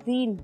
3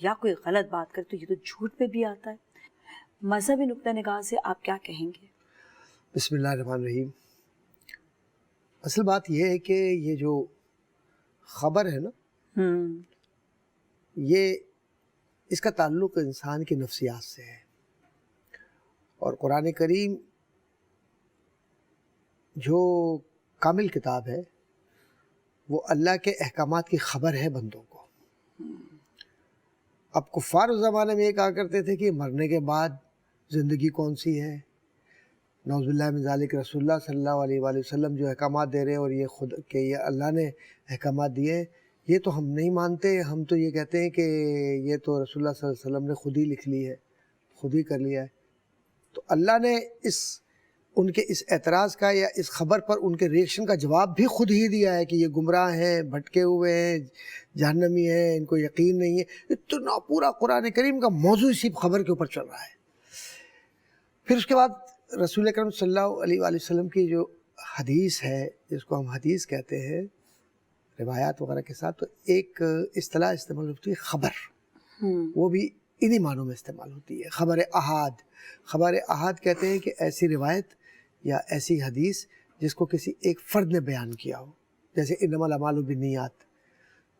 یا کوئی غلط بات کرے تو یہ تو جھوٹ پہ بھی آتا ہے. مذہبی نقطہ نگاہ سے آپ کیا کہیں گے؟ بسم اللہ الرحمن الرحیم. اصل بات یہ ہے کہ یہ جو خبر ہے نا، یہ اس کا تعلق انسان کی نفسیات سے ہے. اور قرآن کریم جو کامل کتاب ہے وہ اللہ کے احکامات کی خبر ہے بندوں کو. اب کفار اس زمانے میں یہ کہا کرتے تھے کہ مرنے کے بعد زندگی کون سی ہے. نعوذ باللہ من ذالک، رسول اللہ صلی اللہ علیہ وآلہ وسلم جو احکامات دے رہے ہیں اور یہ خود کہ یہ اللہ نے احکامات دیے، یہ تو ہم نہیں مانتے. ہم تو یہ کہتے ہیں کہ یہ تو رسول اللہ صلی اللہ علیہ وسلم نے خود ہی لکھ لی ہے، خود ہی کر لیا ہے. تو اللہ نے ان کے اس اعتراض کا یا اس خبر پر ان کے ریئیکشن کا جواب بھی خود ہی دیا ہے کہ یہ گمراہ ہیں، بھٹکے ہوئے ہیں، جہنمی ہیں، ان کو یقین نہیں ہے. اتنا پورا قرآن کریم کا موضوع اسی خبر کے اوپر چل رہا ہے. پھر اس کے بعد رسول اکرم صلی اللہ علیہ وآلہ وسلم کی جو حدیث ہے، جس کو ہم حدیث کہتے ہیں روایات وغیرہ کے ساتھ، تو ایک اصطلاح استعمال ہوتی ہے خبر. وہ بھی انہی معنوں میں استعمال ہوتی ہے، خبر احاد. خبر احاد کہتے ہیں کہ ایسی روایت یا ایسی حدیث جس کو کسی ایک فرد نے بیان کیا ہو، جیسے انما الاعمال بالنیات.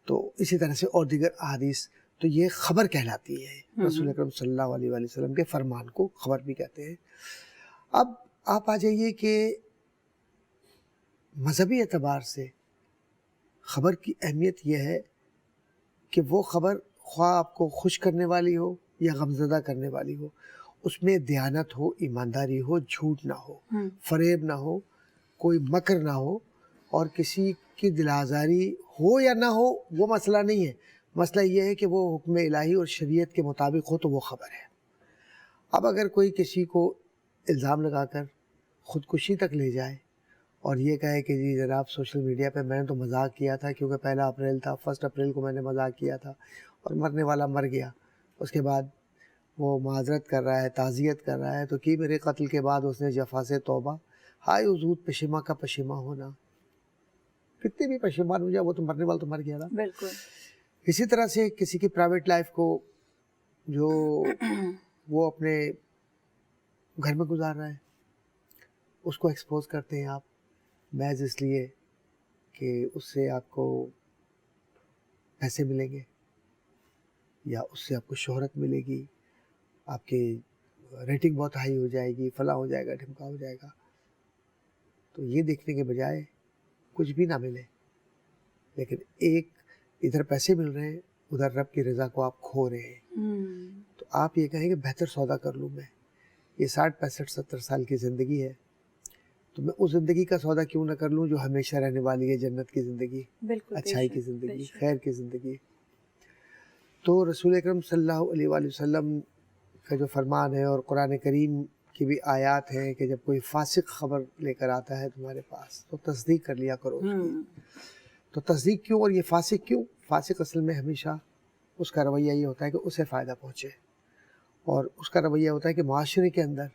تو اسی طرح سے اور دیگر احادیث، تو یہ خبر کہلاتی ہے. رسول اکرم صلی اللہ علیہ وآلہ وسلم کے فرمان کو خبر بھی کہتے ہیں. اب آپ آ جائیے کہ مذہبی اعتبار سے خبر کی اہمیت یہ ہے کہ وہ خبر خواہ آپ کو خوش کرنے والی ہو یا غمزدہ کرنے والی ہو، اس میں دیانت ہو، ایمانداری ہو، جھوٹ نہ ہو، فریب نہ ہو، کوئی مکر نہ ہو، اور کسی کی دل آزاری ہو یا نہ ہو وہ مسئلہ نہیں ہے. مسئلہ یہ ہے کہ وہ حکم الہی اور شریعت کے مطابق ہو تو وہ خبر ہے. اب اگر کوئی کسی کو الزام لگا کر خودکشی تک لے جائے اور یہ کہے کہ جی جناب سوشل میڈیا پہ میں نے تو مذاق کیا تھا کیونکہ 1 اپریل تھا، 1 اپریل کو میں نے مذاق کیا تھا اور مرنے والا مر گیا، اس کے بعد وہ معذرت کر رہا ہے، تعزیت کر رہا ہے، تو کی میرے قتل کے بعد اس نے جفا سے توبہ، ہائے حضور پشیماں کا پشیماں ہونا. کتنے بھی پشیمان ہو جائے، وہ تو مرنے والا تو مر گیا نا. بالکل. اسی طرح سے کسی کی پرائیویٹ لائف کو جو وہ اپنے گھر میں گزار رہا ہے اس کو ایکسپوز کرتے ہیں آپ، محض اس لیے کہ اس سے آپ کو پیسے ملیں گے یا اس سے آپ کو شہرت ملے گی، آپ کی ریٹنگ بہت ہائی ہو جائے گی، فلاں ہو جائے گا، ڈھمکا ہو جائے گا. تو یہ دیکھنے کے بجائے کچھ بھی نہ ملے، لیکن ایک ادھر پیسے مل رہے ہیں، ادھر رب کی رضا کو آپ کھو رہے ہیں، تو آپ یہ کہیں کہ بہتر سودا کر لوں میں. یہ 60 65 70 سال کی زندگی ہے، تو میں اس زندگی کا سودا کیوں نہ کر لوں جو ہمیشہ رہنے والی ہے، جنت کی زندگی، اچھائی کی زندگی، خیر کی زندگی. تو رسول اکرم صلی اللہ علیہ وآلہ وسلم کا جو فرمان ہے اور قرآن کریم کی بھی آیات ہیں کہ جب کوئی فاسق خبر لے کر آتا ہے تمہارے پاس تو تصدیق کر لیا کرو اس کی. تو تصدیق کیوں، اور یہ فاسق کیوں؟ فاسق اصل میں ہمیشہ اس کا رویہ یہ ہوتا ہے کہ اسے فائدہ پہنچے، اور اس کا رویہ ہوتا ہے کہ معاشرے کے اندر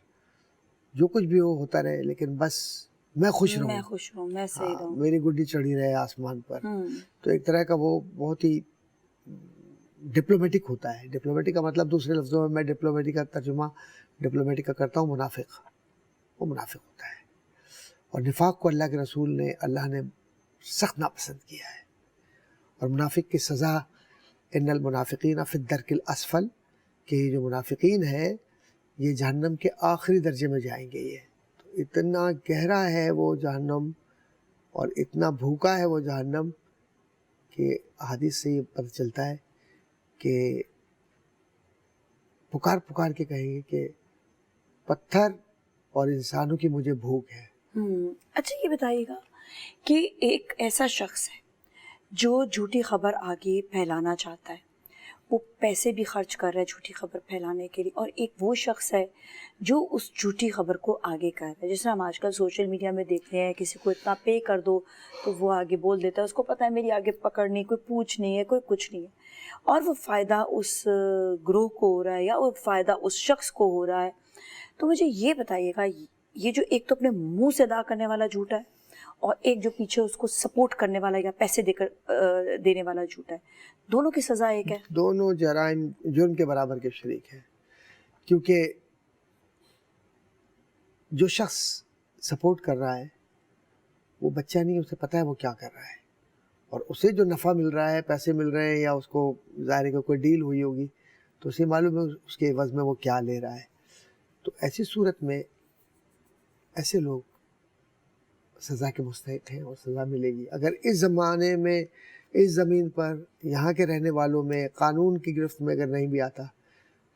جو کچھ بھی ہو ہوتا رہے لیکن بس میں خوش رہوں، میں صحیح رہوں، میری گڈی چڑھی رہے آسمان پر. تو ایک طرح کا وہ بہت ہی ڈپلومیٹک ہوتا ہے. ڈپلومیٹک کا مطلب دوسرے لفظوں میں ڈپلومیٹک کا ترجمہ ڈپلومیٹک کا کرتا ہوں منافق. وہ منافق ہوتا ہے، اور نفاق کو اللہ کے رسول نے، اللہ نے سخت ناپسند کیا ہے. اور منافق کی سزا ان المنافقین فی الدرک الاسفل، کہ یہ جو منافقین ہے یہ جہنم کے آخری درجے میں جائیں گے. یہ تو اتنا گہرا ہے وہ جہنم اور اتنا بھوکا ہے وہ جہنم کہ حدیث سے یہ پتہ چلتا ہے کہ پکار پکار کے کہیں گے کہ پتھر اور انسانوں کی مجھے بھوک ہے. اچھا یہ بتائیے گا کہ ایک ایسا شخص ہے جو جھوٹی خبر آگے پھیلانا چاہتا ہے، وہ پیسے بھی خرچ کر رہا ہے جھوٹی خبر پھیلانے کے لیے، اور ایک وہ شخص ہے جو اس جھوٹی خبر کو آگے کر رہا ہے. جس طرح ہم آج کل سوشل میڈیا میں دیکھتے ہیں، کسی کو اتنا پے کر دو تو وہ آگے بول دیتا ہے، اس کو پتہ ہے میری آگے پکڑ نہیں، کوئی پوچھ نہیں ہے، کوئی کچھ نہیں ہے، اور وہ فائدہ اس گروہ کو ہو رہا ہے یا وہ فائدہ اس شخص کو ہو رہا ہے. تو مجھے یہ بتائیے گا یہ جو ایک تو اپنے منہ سے ادا کرنے والا جھوٹا ہے اور ایک جو پیچھے اس کو سپورٹ کرنے والا یا پیسے دے کر دینے والا جھوٹا ہے, دونوں کی سزا ایک ہے. دونوں جرائم جرم کے برابر کے شریک ہیں, کیونکہ جو شخص سپورٹ کر رہا ہے وہ بچہ نہیں, اسے پتہ ہے وہ کیا کر رہا ہے, اور اسے جو نفع مل رہا ہے, پیسے مل رہے ہیں, یا اس کو ظاہر ہے کہ کوئی ڈیل ہوئی ہوگی تو اسے معلوم ہے اس کے عوض میں وہ کیا لے رہا ہے. تو ایسی صورت میں ایسے لوگ سزا کے مستحق ہیں اور سزا ملے گی. اگر اس زمانے میں اس زمین پر یہاں کے رہنے والوں میں قانون کی گرفت میں اگر نہیں بھی آتا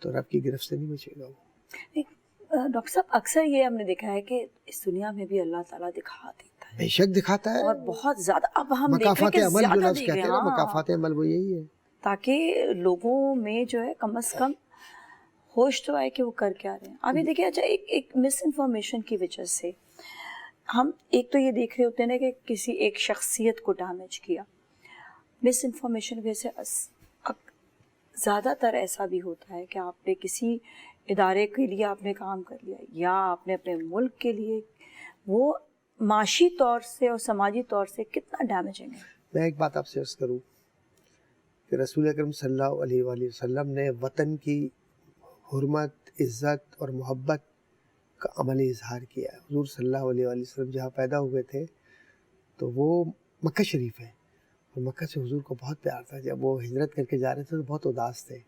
تو رب کی گرفت سے نہیں بچے گا وہ. ڈاکٹر صاحب اکثر یہ ہم نے دیکھا ہے کہ اس دنیا میں بھی اللہ تعالیٰ دکھا دیتا ہے, بے شک دکھاتا ہے, اور بہت زیادہ. اب ہم دیکھ رہے ہیں مکافات کہ عمل جو زیادہ لفظ کہتے ہیں نا, مکافات عمل وہ یہی ہے, تاکہ لوگوں میں جو ہے کم از کم ہوش تو آئے کہ وہ کر کیا رہے ہیں. ابھی دیکھیے, اچھا ایک مس انفارمیشن کی وجہ سے ہم ایک تو یہ دیکھ رہے ہوتے ہیں نا کہ کسی ایک شخصیت کو ڈیمیج کیا, مس انفارمیشن کی وجہ سے زیادہ تر ایسا بھی ہوتا ہے کہ آپ نے کسی ادارے کے لیے آپ نے کام کر لیا یا آپ نے اپنے ملک کے لیے, وہ معاشی طور سے اور سماجی طور سے کتنا ڈیمیجنگ ہے. میں ایک بات آپ سے عرض کروں کہ رسول اکرم صلی اللہ علیہ وآلہ وسلم نے وطن کی حرمت, عزت اور محبت کا عملی اظہار کیا ہے. حضور صلی اللہ علیہ وآلہ وسلم جہاں پیدا ہوئے تھے تو وہ مکہ شریف ہے, اور مکہ سے حضور کو بہت پیار تھا. جب وہ ہجرت کر کے جا رہے تھے تو بہت اداس تھے,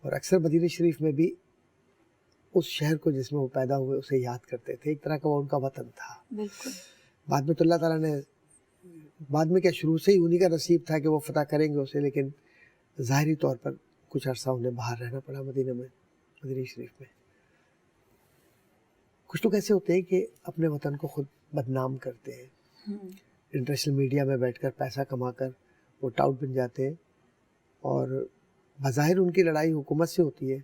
اور اکثر مدینہ شریف میں بھی اس شہر کو جس میں وہ پیدا ہوئے اسے یاد کرتے تھے. ایک طرح کا وہ ان کا وطن تھا. بالکل. بعد میں تو اللہ تعالیٰ نے, بعد میں کیا شروع سے ہی انہی کا نصیب تھا کہ وہ فتح کریں گے اسے, لیکن ظاہری طور پر کچھ عرصہ انہیں باہر رہنا پڑا مدینہ میں, مدینہ شریف میں. کچھ لوگ ایسے ہوتے ہیں کہ اپنے وطن کو خود بدنام کرتے ہیں, انٹرنیشنل میڈیا میں بیٹھ کر پیسہ کما کر وہ ٹاؤٹ بن جاتے ہیں, اور بظاہر ان کی لڑائی حکومت سے ہوتی ہے,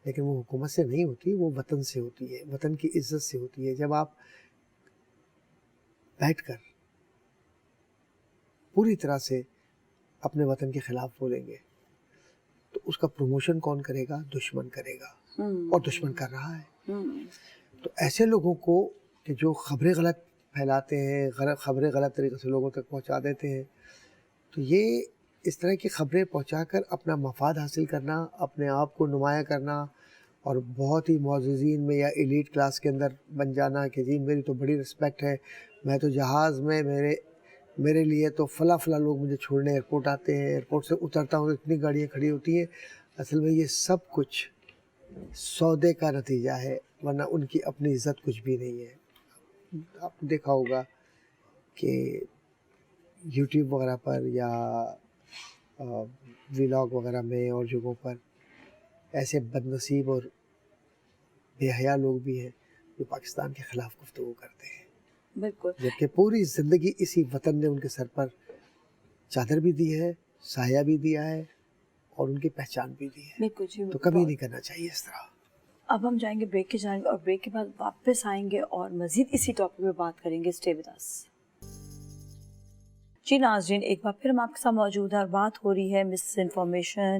لیکن وہ حکومت سے نہیں ہوتی, وہ وطن سے ہوتی ہے, وطن کی عزت سے ہوتی ہے. جب آپ بیٹھ کر پوری طرح سے اپنے وطن کے خلاف بولیں گے تو اس کا پروموشن کون کرے گا؟ دشمن کرے گا, اور دشمن کر رہا ہے. تو ایسے لوگوں کو کہ جو خبریں غلط پھیلاتے ہیں, خبریں غلط طریقے سے لوگوں تک پہنچا دیتے ہیں, تو یہ اس طرح کی خبریں پہنچا کر اپنا مفاد حاصل کرنا, اپنے آپ کو نمایاں کرنا, اور بہت ہی معززین میں یا ایلیٹ کلاس کے اندر بن جانا کہ جی میری تو بڑی رسپیکٹ ہے, میں تو جہاز میں میرے لیے تو فلاں لوگ مجھے چھوڑنے ایئرپورٹ آتے ہیں, ایئرپورٹ سے اترتا ہوں تو اتنی گاڑیاں کھڑی ہوتی ہیں. اصل میں یہ سب کچھ سودے کا نتیجہ ہے, ورنہ ان کی اپنی عزت کچھ بھی نہیں ہے. آپ نے دیکھا ہوگا کہ یوٹیوب وغیرہ پر یا ولاگ وغیرہ میں اور جگہوں پر ایسے بد نصیب اور بے حیا لوگ بھی ہیں جو پاکستان کے خلاف گفتگو کرتے ہیں. بالکل. جبکہ پوری زندگی اسی وطن نے ان کے سر پر چادر بھی دی ہے, سایہ بھی دیا ہے, اور ان کی پہچان بھی دی ہے. بالکل جی. تو کبھی نہیں کرنا چاہیے اس طرح. اب ہم جائیں گے بریک کی جانب, اور بریک کے بعد واپس آئیں گے اور مزید اسی ٹاپک پہ بات کریں گے. اسٹے ود اس. جی ناظرین, ایک بار پھر ہم آپ کے ساتھ موجود ہیں اور بات ہو رہی ہے مس انفارمیشن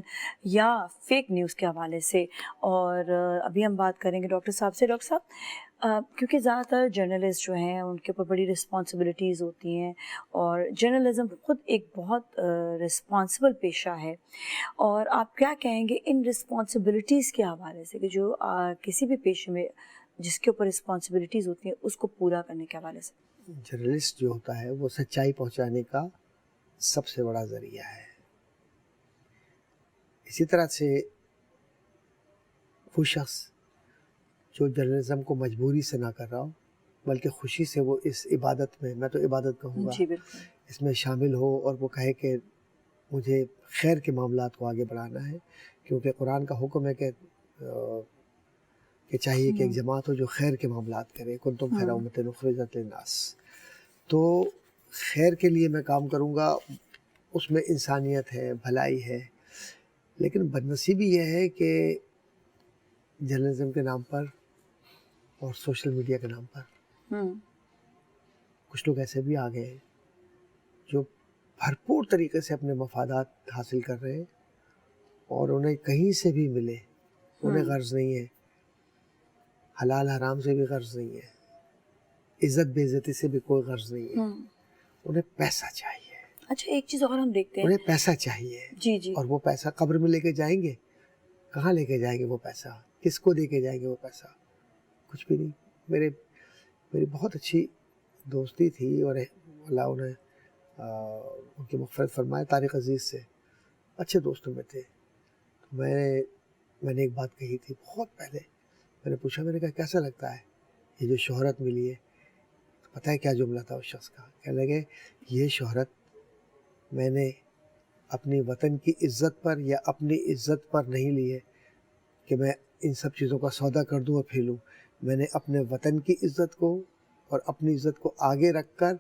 یا فیک نیوز کے حوالے سے. اور ابھی ہم بات کریں گے ڈاکٹر صاحب سے. ڈاکٹر صاحب, کیونکہ زیادہ تر جرنلسٹ جو ہیں ان کے اوپر بڑی رسپانسبلٹیز ہوتی ہیں, اور جرنلزم خود ایک بہت رسپانسبل پیشہ ہے, اور آپ کیا کہیں گے ان رسپانسبلٹیز کے حوالے سے کہ جو کسی بھی پیشے میں جس کے اوپر رسپانسبلٹیز ہوتی ہیں اس کو پورا کرنے کے حوالے سے؟ جرنلسٹ جو ہوتا ہے وہ سچائی پہنچانے کا سب سے بڑا ذریعہ ہے. اسی طرح سے وہ شخص جو جرنلزم کو مجبوری سے نہ کر رہا ہو بلکہ خوشی سے وہ اس عبادت میں, میں تو عبادت کہوں گا, جی بالکل, اس میں شامل ہو, اور وہ کہے کہ مجھے خیر کے معاملات کو آگے بڑھانا ہے, کیونکہ قرآن کا حکم ہے کہ چاہیے کہ ایک جماعت ہو جو خیر کے معاملات کرے. کنتم خیر امۃ اخرجت للناس. تو خیر کے لیے میں کام کروں گا, اس میں انسانیت ہے, بھلائی ہے. لیکن بدنصیبی یہ ہے کہ جرنلزم کے نام پر اور سوشل میڈیا کے نام پر کچھ لوگ ایسے بھی آ گئے ہیں جو بھرپور طریقے سے اپنے مفادات حاصل کر رہے ہیں, اور انہیں کہیں سے بھی ملے, انہیں غرض نہیں ہے حلال حرام سے بھی غرض نہیں ہے, عزت بے عزتی سے بھی کوئی غرض نہیں ہے, انہیں پیسہ چاہیے. اچھا ایک چیز اور ہم دیکھتے ہیں, انہیں پیسہ چاہیے. جی جی, اور وہ پیسہ قبر میں لے کے جائیں گے, کہاں لے کے جائیں گے وہ پیسہ, کس کو دے کے جائیں گے وہ پیسہ, کچھ بھی نہیں. میری بہت اچھی دوستی تھی اور اللہ انہیں ان کی مغفرت فرمائے, طارق عزیز سے اچھے دوستوں میں تھے. میں نے ایک بات کہی تھی بہت پہلے, میں نے پوچھا, میں نے کہا کیسا لگتا ہے یہ جو شہرت ملی ہے؟ پتہ ہے کیا جملہ تھا اس شخص کا؟ کہنے لگے یہ شہرت میں نے اپنی وطن کی عزت پر یا اپنی عزت پر نہیں لی ہے کہ میں ان سب چیزوں کا سودا کر دوں اور پھیلوں. میں نے اپنے وطن کی عزت کو اور اپنی عزت کو آگے رکھ کر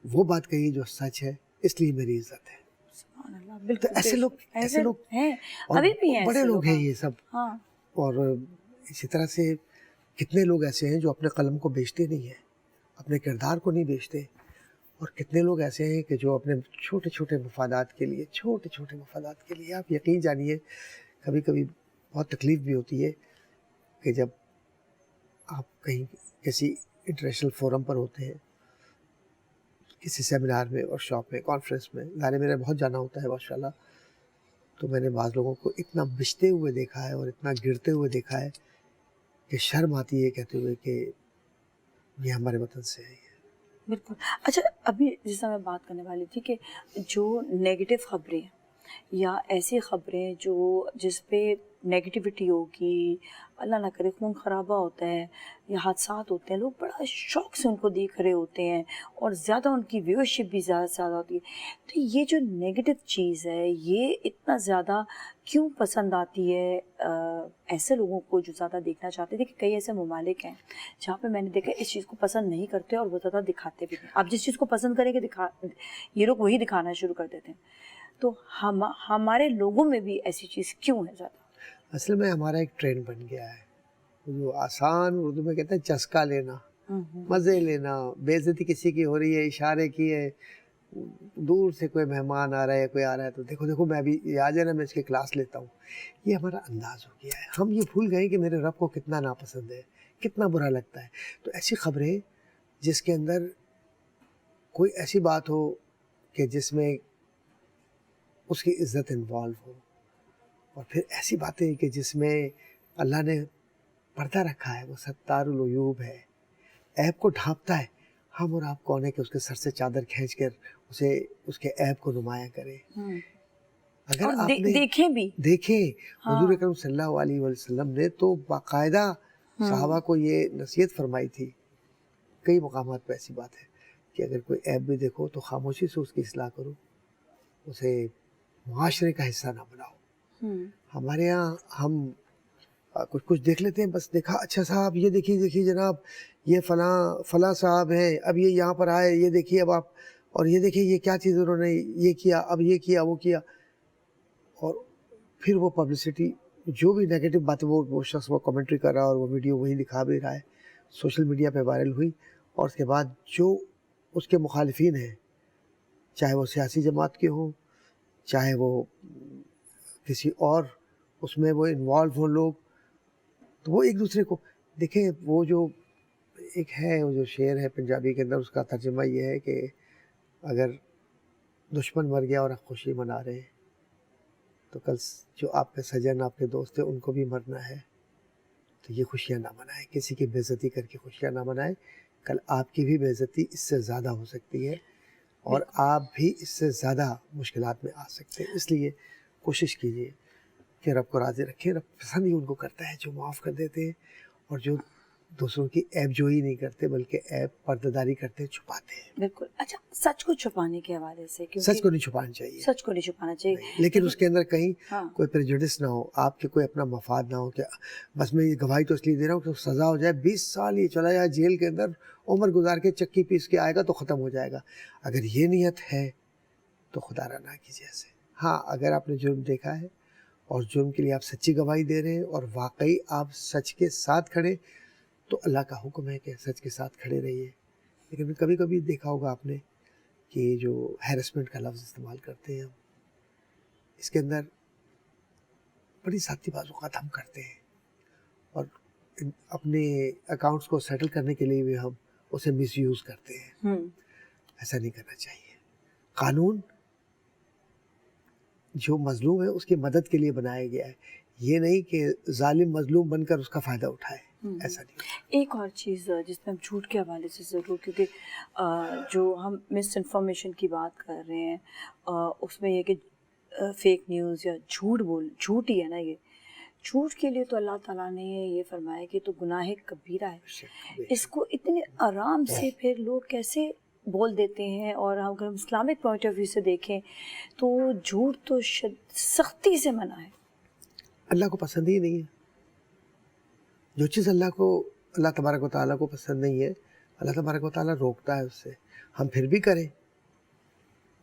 وہ بات کہی جو سچ ہے, اس لیے میری عزت ہے. سبحان اللہ, تو بالکل ایسے لوگ ہیں, اور ابھی بھی ہیں بڑے ایسے لوگ ہیں ہاں. یہ سب. ہاں اور اسی طرح سے کتنے لوگ ایسے ہیں جو اپنے قلم کو بیچتے نہیں ہیں, اپنے کردار کو نہیں بیچتے, اور کتنے لوگ ایسے ہیں کہ جو اپنے چھوٹے چھوٹے مفادات کے لیے آپ یقین جانیے کبھی کبھی بہت تکلیف بھی ہوتی ہے کہ جب آپ کہیں کسی انٹرنیشنل فورم پر ہوتے ہیں, کسی سیمینار میں, ورک شاپ میں, کانفرنس میں, لانے میرا بہت جانا ہوتا ہے ماشاء اللہ, تو میں نے بعض لوگوں کو اتنا بچتے ہوئے دیکھا ہے اور اتنا گرتے ہوئے دیکھا ہے کہ شرم آتی ہے کہتے ہوئے کہ یہ ہمارے وطن سے ہے. بالکل. اچھا ابھی جیسا میں بات کرنے والی تھی کہ جو نیگیٹو خبریں یا ایسی خبریں جو جس پہ نیگیٹیوٹی ہوگی, اللہ نہ کرے خون خرابہ ہوتا ہے یا حادثات ہوتے ہیں, لوگ بڑا شوق سے ان کو دیکھ رہے ہوتے ہیں اور زیادہ ان کی ویورشپ بھی زیادہ سے زیادہ ہوتی ہے. تو یہ جو نیگیٹو چیز ہے یہ اتنا زیادہ کیوں پسند آتی ہے ایسے لوگوں کو جو زیادہ دیکھنا چاہتے تھے؟ کہ کئی ایسے ممالک ہیں جہاں پہ میں نے دیکھا اس چیز کو پسند نہیں کرتے اور وہ زیادہ دکھاتے بھی نہیں. آپ جس چیز کو پسند کریں گے یہ لوگ وہی دکھانا شروع کر دیتے ہیں. تو ہمارے لوگوں میں بھی ایسی چیز کیوں ہے زیادہ؟ اصل میں ہمارا ایک ٹرینڈ بن گیا ہے جو آسان اردو میں کہتے ہیں چسکا لینا, مزے لینا. بے عزتی کسی کی ہو رہی ہے, اشارے کیے, دور سے کوئی مہمان آ رہا ہے, کوئی آ رہا ہے تو دیکھو میں ابھی یہ آ جائے نا میں اس کی کلاس لیتا ہوں. یہ ہمارا انداز ہو گیا ہے. ہم یہ بھول گئے کہ میرے رب کو کتنا ناپسند ہے, کتنا برا لگتا ہے. تو ایسی خبریں جس کے اندر کوئی ایسی بات ہو کہ جس میں اس کی عزت انوالو ہو, اور پھر ایسی باتیں کہ جس میں اللہ نے پردہ رکھا ہے, وہ ستار العیوب ہے, عیب کو ڈھانپتا ہے. ہم اور آپ کون ہے کہ اس کے سر سے چادر کھینچ کر اس کے عیب کو نمایاں کریں؟ اگر آپ نے دیکھیں حضور اکرم صلی اللہ علیہ وسلم نے تو باقاعدہ صحابہ کو یہ نصیحت فرمائی تھی. کئی مقامات پہ ایسی بات ہے کہ اگر کوئی عیب بھی دیکھو تو خاموشی سے اس کی اصلاح کرو, اسے معاشرے کا حصہ نہ بناؤ. ہمارے یہاں ہم کچھ دیکھ لیتے ہیں, بس دیکھا اچھا صاحب یہ دیکھیے جناب یہ فلاں صاحب ہیں, اب یہ یہاں پر آئے, یہ دیکھیے اب آپ, اور یہ دیکھیے یہ کیا چیز انہوں نے یہ کیا, اب یہ کیا وہ کیا. اور پھر وہ پبلسٹی جو بھی نیگیٹو بات ہے وہ شخص وہ کمنٹری کر رہا ہے اور وہ ویڈیو وہی دکھا بھی رہا ہے, سوشل میڈیا پہ وائرل ہوئی. اور اس کے بعد جو اس کے مخالفین ہیں, چاہے وہ سیاسی جماعت کے ہوں, چاہے وہ کسی اور اس میں وہ انوالو ہوں لوگ, تو وہ ایک دوسرے کو دیکھیں. وہ جو ایک ہے وہ جو شعر ہے پنجابی کے اندر, اس کا ترجمہ یہ ہے کہ اگر دشمن مر گیا اور آپ خوشی منا رہے ہیں تو کل جو آپ کے سجن آپ کے دوست ہیں ان کو بھی مرنا ہے, تو یہ خوشیاں نہ منائیں, کسی کی بے عزتی کر کے خوشیاں نہ منائیں. کل آپ کی بھی بے عزتی اس سے زیادہ ہو سکتی ہے اور آپ بھی اس سے زیادہ مشکلات میں آ سکتے ہیں. اس لیے کوشش کیجیے کہ رب کو راضی رکھیں. رب پسند ہی ان کو کرتا ہے جو معاف کر دیتے ہیں اور جو دوسروں کی عیب جوئی نہیں کرتے بلکہ عیب پردہ کرتے ہیں, چھپاتے ہیں. بالکل. اچھا سچ کو چھپانے کے حوالے سے, سچ کو نہیں چھپانا چاہیے, سچ کو نہیں چھپانا چاہیے, لیکن اس کے اندر کہیں کوئی پریجوڈس نہ ہو, آپ کے کوئی اپنا مفاد نہ ہو کہ بس میں یہ گواہی تو اس لیے دے رہا ہوں کہ سزا ہو جائے, 20 سال یہ چلا جائے جیل کے اندر, عمر گزار کے چکی پیس کے آئے گا تو ختم ہو جائے گا. اگر یہ نیت ہے تو خدا را نہ کیجیے ایسے. ہاں اگر آپ نے جرم دیکھا ہے اور جرم کے لیے آپ سچی گواہی دے رہے ہیں اور واقعی آپ سچ کے ساتھ کھڑے, تو اللہ کا حکم ہے کہ سچ کے ساتھ کھڑے رہیے. لیکن کبھی کبھی دیکھا ہوگا آپ نے کہ جو ہیرسمنٹ کا لفظ استعمال کرتے ہیں ہم, اس کے اندر بڑی ذاتی بعض اوقات ہم کرتے ہیں, اور اپنے اکاؤنٹس کو سیٹل کرنے کے لیے بھی ہم اسے مس یوز کرتے ہیں. ایسا نہیں کرنا چاہیے. قانون جو مظلوم ہے اس کی مدد کے لیے بنایا گیا ہے, یہ نہیں کہ ظالم مظلوم بن کر اس کا فائدہ اٹھائے, ایسا نہیں. ایک اور چیز جس میں ہم جھوٹ کے حوالے سے ضرور, کیونکہ جو ہم مس انفارمیشن کی بات کر رہے ہیں اس میں یہ کہ فیک نیوز یا جھوٹ ہی ہے نا, یہ جھوٹ کے لیے تو اللہ تعالیٰ نے یہ فرمایا کہ تو گناہ کبیرہ ہے. اس کو اتنے آرام سے پھر لوگ کیسے بول دیتے ہیں. اور اگر ہم اسلامک پوائنٹ آف ویو سے دیکھیں تو جھوٹ تو سختی سے منع ہے. اللہ کو پسند ہی نہیں ہے. جو چیز اللہ تبارک و تعالیٰ کو پسند نہیں ہے, اللہ تبارک و تعالیٰ روکتا ہے اس سے. ہم پھر بھی کریں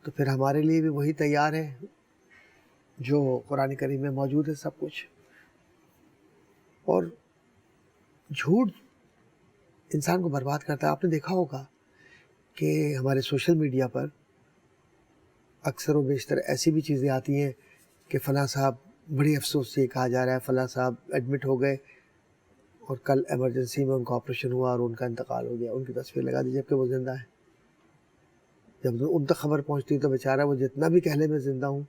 تو پھر ہمارے لیے بھی وہی تیار ہے جو قرآن کریم میں موجود ہے سب کچھ. اور جھوٹ انسان کو برباد کرتا ہے. آپ نے دیکھا ہوگا کہ ہمارے سوشل میڈیا پر اکثر و بیشتر ایسی بھی چیزیں آتی ہیں کہ فلاں صاحب بڑی افسوس سے کہا جا رہا ہے فلاں صاحب ایڈمٹ ہو گئے اور کل ایمرجنسی میں ان کا آپریشن ہوا اور ان کا انتقال ہو گیا, ان کی تصویر لگا دی جبکہ وہ زندہ ہے. جب ان تک خبر پہنچتی تو بیچارہ وہ جتنا بھی کہہ لے میں زندہ ہوں,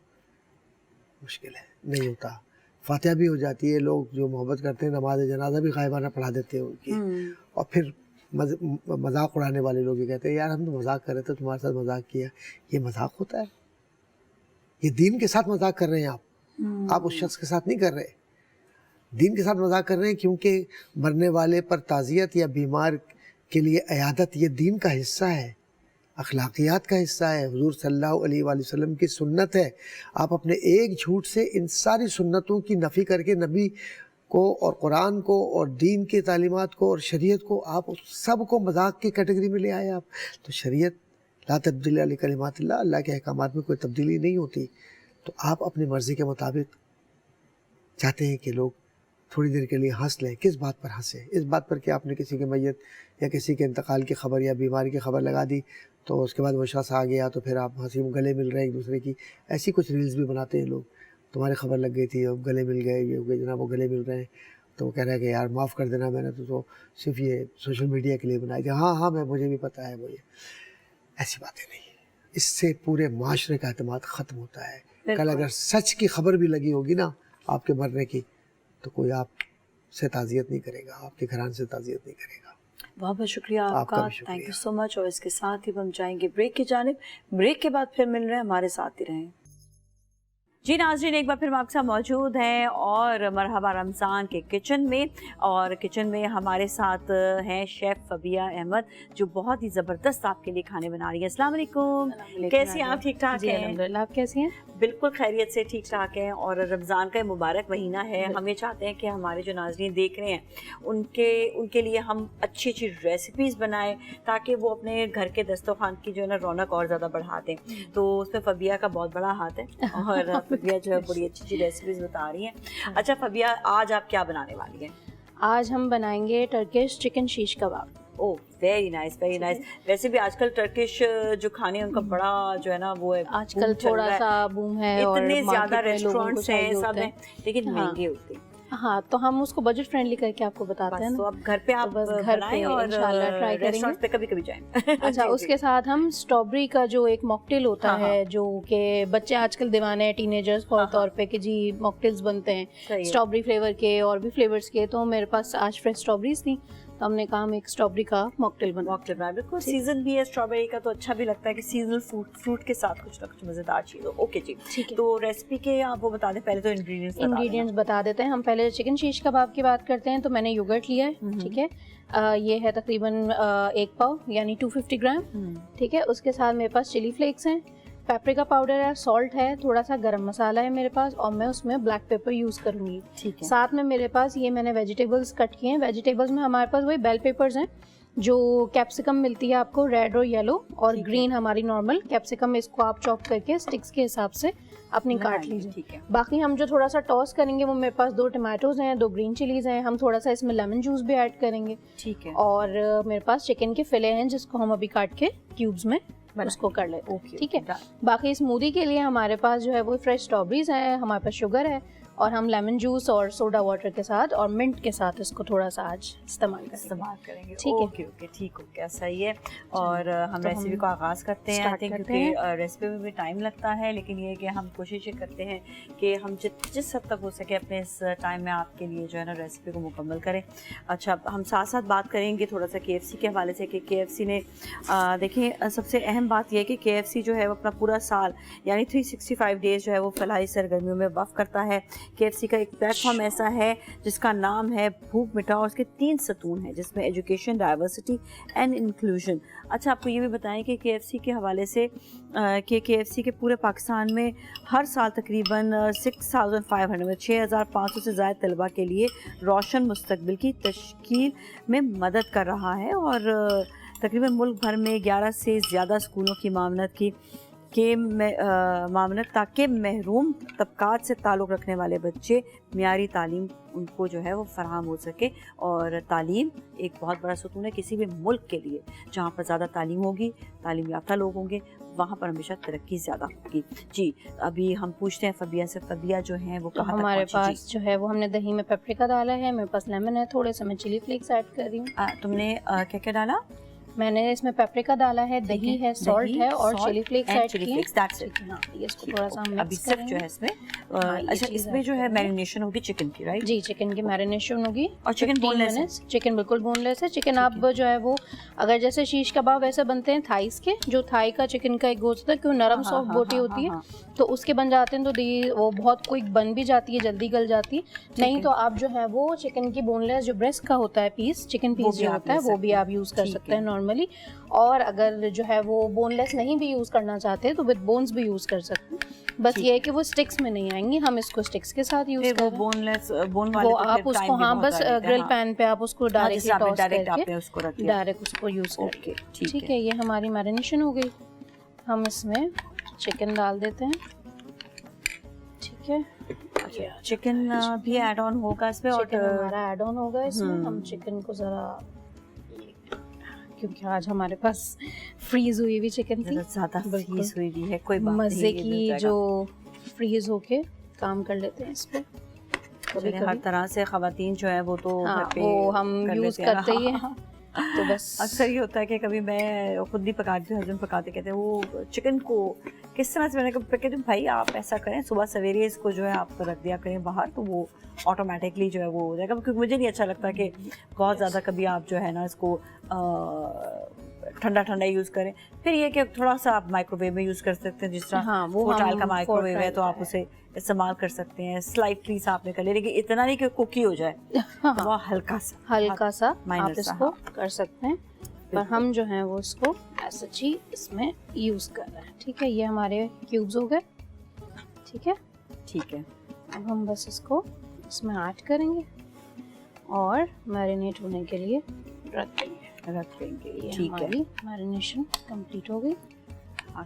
مشکل ہے, نہیں ہوتا. فاتحہ بھی ہو جاتی ہے, لوگ جو محبت کرتے ہیں نماز جنازہ بھی غائبانہ پڑھا دیتے ہیں ان کی. اور پھر مذاق اڑانے والے لوگ یہ کہتے ہیں یار ہم تو مذاق کر رہے تھے, تمہارے ساتھ مذاق کیا. یہ مذاق ہوتا ہے؟ یہ دین کے ساتھ مذاق کر رہے ہیں آپ اس شخص کے ساتھ نہیں کر رہے. دین کے ساتھ مذاق کر رہے ہیں کیونکہ مرنے والے پر تعزیت یا بیمار کے لیے عیادت یہ دین کا حصہ ہے, اخلاقیات کا حصہ ہے, حضور صلی اللہ علیہ وآلہ وسلم کی سنت ہے. آپ اپنے ایک جھوٹ سے ان ساری سنتوں کی نفی کر کے نبی کو اور قرآن کو اور دین کی تعلیمات کو اور شریعت کو آپ سب کو مذاق کی کیٹیگری میں لے آئے آپ. تو شریعت لا تبدیل لکلمات اللہ, اللہ کے احکامات میں کوئی تبدیلی نہیں ہوتی. تو آپ اپنی مرضی کے مطابق چاہتے ہیں کہ لوگ تھوڑی دیر کے لیے ہنس لیں. کس بات پر ہنسیں؟ اس بات پر کہ آپ نے کسی کے میت یا کسی کے انتقال کی خبر یا بیماری کی خبر لگا دی تو اس کے بعد وہ شخص آ گیا تو پھر آپ ہنسی گلے مل رہے ہیں ایک دوسرے کی. ایسی کچھ ریلز بھی بناتے ہیں لوگ, تمہاری خبر لگ گئی تھی اب گلے مل گئے, یہ ہو گئے جناب, وہ گلے مل رہے ہیں. تو وہ کہہ رہا ہے کہ یار معاف کر دینا, میں نے تو صرف یہ سوشل میڈیا کے لیے بنائی تھی. ہاں مجھے بھی پتہ ہے. وہ یہ ایسی باتیں نہیں, اس سے پورے معاشرے کا اعتماد ختم ہوتا ہے. کل اگر سچ کی خبر بھی لگی ہوگی نا آپ کے مرنے کی تو کوئی آپ سے تعزیت نہیں کرے گا, آپ کے گھران سے تعزیت نہیں کرے گا. بہت بہت شکریہ آپ کا, تھینک یو سو مچ. اور اس کے ساتھ ہی ہم جائیں گے بریک کی جانب. بریک کے بعد پھر مل رہے ہیں, ہمارے ساتھ ہی رہیں. جی ناظرین, ایک بار پھر ہم آپ کے ساتھ موجود ہیں اور مرحبا رمضان کے کچن میں. اور کچن میں ہمارے ساتھ ہیں شیف فبیہ احمد جو بہت ہی زبردست آپ کے لیے کھانے بنا رہی ہیں. السلام علیکم, کیسی ہیں آپ؟ ٹھیک ٹھاک ہیں؟ الحمدللہ, آپ کیسی ہیں؟ بالکل خیریت سے, ٹھیک ٹھاک ہیں. اور رمضان کا مبارک مہینہ ہے, ہم یہ چاہتے ہیں کہ ہمارے جو ناظرین دیکھ رہے ہیں ان کے لیے ہم اچھی اچھی ریسیپیز بنائیں تاکہ وہ اپنے گھر کے دسترخوان کی جو ہے نا رونق اور زیادہ بڑھا دیں. تو اس میں فبیہ کا بہت بڑا ہاتھ ہے اور فبیہ جو ہے بڑی اچھی اچھی ریسیپیز بتا رہی ہیں. اچھا فبیہ, آج آپ کیا بنانے والی ہیں؟ آج ہم بنائیں گے ٹرکش چکن شیش کباب. اوہ ویری نائس, ویری نائس. ویسے بھی آج کل ٹرکش جو کھانے ان کا بڑا جو ہے نا وہ ہے, آج کل تھوڑا سا بوم ہے, اتنے زیادہ ریسٹورینٹس ہیں سب ہیں لیکن مہنگے ہوتے ہیں. ہاں, تو ہم اس کو بجٹ فرینڈلی کر کے آپ کو بتاتے ہیں. تو اب گھر پہ آپ بنائیں اور انشاءاللہ ٹرائی کریں گے, پہ کبھی کبھی جائیں. اچھا, اس کے ساتھ ہم اسٹرابری کا جو ایک موکٹیل ہوتا ہے جو کہ بچے آج کل دیوانے ہیں, ٹینیجرز خاص طور پہ کہ جی موکٹیلز بنتے ہیں اسٹرابری فلیور کے اور بھی فلیورز کے. تو میرے پاس آج فریش اسٹرابریز تھیں تو ہم نے کہا ہم ایک اسٹرابری کا موکٹیل بنا. بالکل سیزن بھی ہے اسٹرابری کا, تو اچھا بھی لگتا ہے کہ سیزنل فروٹ کے ساتھ کچھ نہ کچھ مزیدار چیز ہو. اوکے جی, ٹھیک ہے. تو ریسیپی کے آپ وہ بتا دیں, پہلے تو انگریڈینٹس بتا دیتے ہیں. ہم پہلے چکن شیش کباب کی بات کرتے ہیں. تو میں نے یوگرٹ لیا ہے, ٹھیک ہے, یہ ہے تقریباً 1 پاؤ یعنی 250 گرام, ٹھیک ہے. اس کے ساتھ میرے پاس چلی فلیکس ہیں, پیپریکا پاؤڈر ہے, سالٹ ہے, تھوڑا سا گرم مسالہ ہے میرے پاس, اور میں اس میں بلیک پیپر یوز کروں گی. ساتھ میں میرے پاس یہ میں نے ویجیٹیبلس کٹ کیے ہیں. ویجیٹیبلس میں ہمارے پاس وہی بیل پیپرز ہیں جو کیپسیکم ملتی ہے آپ کو ریڈ اور یلو, اور گرین ہماری نارمل کیپسیکم. اس کو آپ چاپ کر کے اسٹکس کے حساب سے اپنی کاٹ لیجیے. باقی ہم جو تھوڑا سا ٹاس کریں گے وہ میرے پاس 2 ٹماٹوز ہیں, 2 گرین چلیز ہیں. ہم تھوڑا سا اس میں لیمن جوس بھی ایڈ کریں گے, ٹھیک ہے. اور میرے پاس چکن کے فلے ہیں جس کو ہم ابھی کاٹ کے کیوبز میں اس کو کر لیتے ہیں, ٹھیک ہے. باقی اسمودی کے لیے ہمارے پاس جو ہے وہ فریش اسٹرابریز ہیں, ہمارے پاس شوگر ہے, اور ہم لیمن جوس اور سوڈا واٹر کے ساتھ اور منٹ کے ساتھ اس کو تھوڑا سا آج استعمال کریں گے. ٹھیک ہے. اوکے اوکے ٹھیک ہو گیا, صحیح ہے. اور ہم ریسیپی کو آغاز کرتے ہیں. آئی تھنک کیونکہ ریسیپی میں بھی ٹائم لگتا ہے, لیکن یہ کہ ہم کوشش کرتے ہیں کہ ہم جس حد تک ہو سکے اپنے اس ٹائم میں آپ کے لیے جو ہے نا ریسیپی کو مکمل کریں. اچھا, ہم ساتھ ساتھ بات کریں گے تھوڑا سا KFC کے حوالے سے کہ KFC نے دیکھیں سب سے اہم بات یہ ہے کہ KFC جو ہے وہ اپنا پورا سال یعنی 365 ڈیز جو ہے وہ فلاحی سرگرمیوں میں وقف کرتا ہے. KFC کا ایک پلیٹ فارم ایسا ہے جس کا نام ہے بھوک مٹاؤ, اس کے 3 ستون ہیں جس میں ایجوکیشن, ڈائیورسٹی اینڈ انکلوژن. اچھا, آپ کو یہ بھی بتائیں کہ KFC کے حوالے سے کہ KFC کے پورے پاکستان میں ہر سال تقریباً 6,500 سے زائد طلباء کے لیے روشن مستقبل کی تشکیل میں مدد کر رہا ہے, اور تقریباً ملک بھر میں 11 سے زیادہ اسکولوں کی معاونت تاکہ محروم طبقات سے تعلق رکھنے والے بچے معیاری تعلیم ان کو جو ہے وہ فراہم ہو سکے. اور تعلیم ایک بہت بڑا ستون ہے کسی بھی ملک کے لیے. جہاں پر زیادہ تعلیم ہوگی, تعلیم یافتہ لوگ ہوں گے, وہاں پر ہمیشہ ترقی زیادہ ہوگی. جی, ابھی ہم پوچھتے ہیں فبیہ سے. فبیہ جو ہیں وہ کہاں ہمارے پاس جو ہے وہ ہم نے دہی میں پیپریکا ڈالا ہے, میرے پاس لیمن ہے, تھوڑے سے میں چلی فلیکس ایڈ کر رہی ہوں. تم نے کیا کیا ڈالا؟ میں نے اس میں پیپریکا ڈالا ہے, دہی ہے, سالٹ ہے اور چلی فلیکس ایڈ کی ہیں. ہاں, یہ اس کو تھوڑا سا ہم ابھی صرف جو ہے اس میں اچھا اس میں جو ہے میرینیشن ہوگی چکن کی, رائٹ؟ جی, چکن کی میرینیشن ہوگی. اور چکن بون لیس ہے؟ چکن بالکل بون لیس ہے. چکن آپ جو ہے وہ اگر جیسے شیش کباب ویسے بنتے ہیں تھائس کے, جو تھائی کا چکن کا ایک گوشت ہے کیوں نرم سافٹ بوٹی ہوتی ہے, تو اس کے بن جاتے ہیں تو وہ بہت کوئی بن بھی جاتی ہے, جلدی گل جاتی. نہیں تو آپ جو ہے وہ چکن کی بون لیس جو بریسٹ کا ہوتا ہے پیس, چکن پیس جو ہوتا ہے وہ بھی آپ یوز کر سکتے ہیں نارملی. اور اگر جو ہے وہ بون لیس نہیں بھی یوز کرنا چاہتے تو وتھ بونز بھی یوز کر سکتے ہیں. بس یہ ہے کہ وہ سٹکس میں نہیں آئیں گی, ہم اس کو سٹکس کے ساتھ یوز کریں. بون لیس بون والے وہ آپ اس کو ہاں بس گرل پین پہ آپ اس کو ڈائریکٹ ٹاس کر کے ڈائریکٹ اس کو یوز کر کے. ٹھیک ہے, یہ ہماری میرینیشن ہو گئی. ہم اس میں چکن ڈال دیتے ہیں. ٹھیک ہے, چکن بھی ایڈ آن ہوگا اس میں, اور ہمارا ایڈ آن ہوگا اس میں. ہم چکن کو ذرا, کیونکہ آج ہمارے پاس فریز ہوئی ہوئی چکن تھی, زیادہ فریز ہوئی ہوئی ہے, کوئی بات نہیں, مزے کی جو فریز ہو کے کام کر لیتے ہیں اس پہ. ہر طرح سے خواتین جو ہے وہ تو وہ ہم یوز کرتے ہی ہیں. تو بس اکثر یہ ہوتا ہے کہ کبھی میں خود بھی پکاتی ہوں, ہسبینڈ پکاتے کہتے ہیں وہ چکن کو کس طرح سے, میں نے کہتی ہوں بھائی آپ ایسا کریں صبح سویرے اس کو جو ہے آپ رکھ دیا کریں باہر, تو وہ آٹومیٹکلی جو ہے وہ ہو جائے گا. کیونکہ مجھے نہیں اچھا لگتا کہ بہت زیادہ کبھی آپ جو ہے نا اس کو ٹھنڈا یوز کریں. پھر یہ کہ تھوڑا سا آپ مائکرو ویو میں یوز کر سکتے ہیں, جس طرح فورٹائل کا مائکرو ویو ہے تو آپ اسے استعمال کر سکتے ہیں. سلائٹلی سا آپ نے کر لیا, لیکن اتنا نہیں کہ کوکی ہو جائے, وہ ہلکا سا آپ اس کو کر سکتے ہیں. پر ہم جو ہیں وہ اس کو ایسا ہی اس میں یوز کر رہے ہیں. ٹھیک ہے, یہ ہمارے کیوبز ہو گئے. ٹھیک ہے, اب ہم بس اس کو اس میں ایڈ کریں گے اور میرینیٹ ہونے کے لیے رکھ دیں گے. ٹھیک ہے, میرینیشن کمپلیٹ ہو گئی.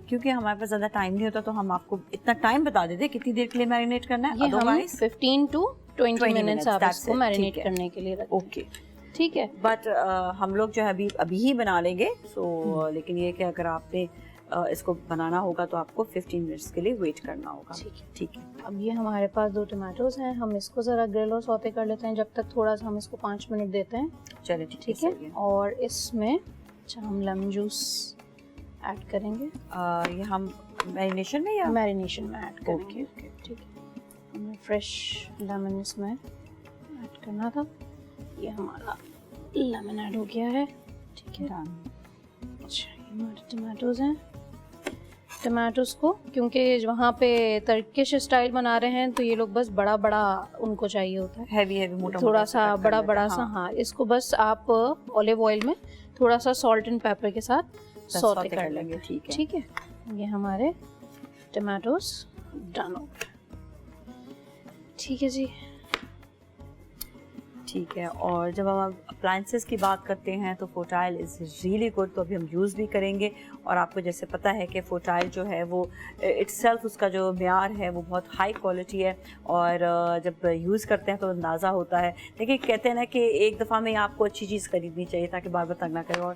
کیونکہ ہمارے پاس زیادہ ٹائم نہیں ہوتا تو ہم آپ کو اتنا ٹائم بتا دیتے کتنی دیر کے لیے میرینیٹ کرنا ہے. یہ ہم 15 to 20 منٹس آپ اس کو میرینیٹ کرنے کے لیے رکھیں. اوکے, ٹھیک ہے. بٹ ہم لوگ جو ہے ابھی ہی بنا لیں گے, سو لیکن یہ کہ اگر آپ نے اس کو بنانا ہوگا تو آپ کو 15 منٹس کے لیے ویٹ کرنا ہوگا. ٹھیک ہے. اب یہ ہمارے پاس 2 ٹماٹوز ہیں, ہم اس کو ذرا گرل اور سوتے کر لیتے ہیں جب تک تھوڑا سا ہم اس کو 5 منٹ دیتے ہیں. چلے ٹھیک ہے. اور اس میں ہم لیمن جوس ایڈ کریں گے. یہ ہم میرینیشن میں ایڈ کریں گے. ٹھیک ہے, ہمیں فریش لیمن اس میں ایڈ کرنا تھا. یہ ہمارا لیمن ایڈ ہو گیا ہے. ٹھیک ہے. اچھا, یہ ہمارے ٹماٹوز ہیں. ٹماٹوز کو کیونکہ وہاں پہ ترکش اسٹائل بنا رہے ہیں تو یہ لوگ بس بڑا ان کو چاہیے ہوتا ہے, ہیوی تھوڑا سا بڑا سا. ہاں, اس کو بس آپ اولیو آئل میں تھوڑا سا سالٹ اینڈ پیپر کے ساتھ سوتے کر لیں گے. ٹھیک ہے. یہ ہمارے ٹماٹوز ڈن ہو گئے. ٹھیک ہے جی. ٹھیک ہے. اور جب ہم اپلائنسز کی بات کرتے ہیں تو فورٹائل از ریئلی گڈ, تو ابھی ہم یوز بھی کریں گے. اور آپ کو جیسے پتہ ہے کہ فورٹائل جو ہے وہ اٹ سیلف اس کا جو معیار ہے وہ بہت ہائی کوالٹی ہے, اور جب یوز کرتے ہیں تو اندازہ ہوتا ہے. لیکن کہتے ہیں نا کہ ایک دفعہ میں آپ کو اچھی چیز خریدنی چاہیے تاکہ بار بار تنگ نہ کرے. اور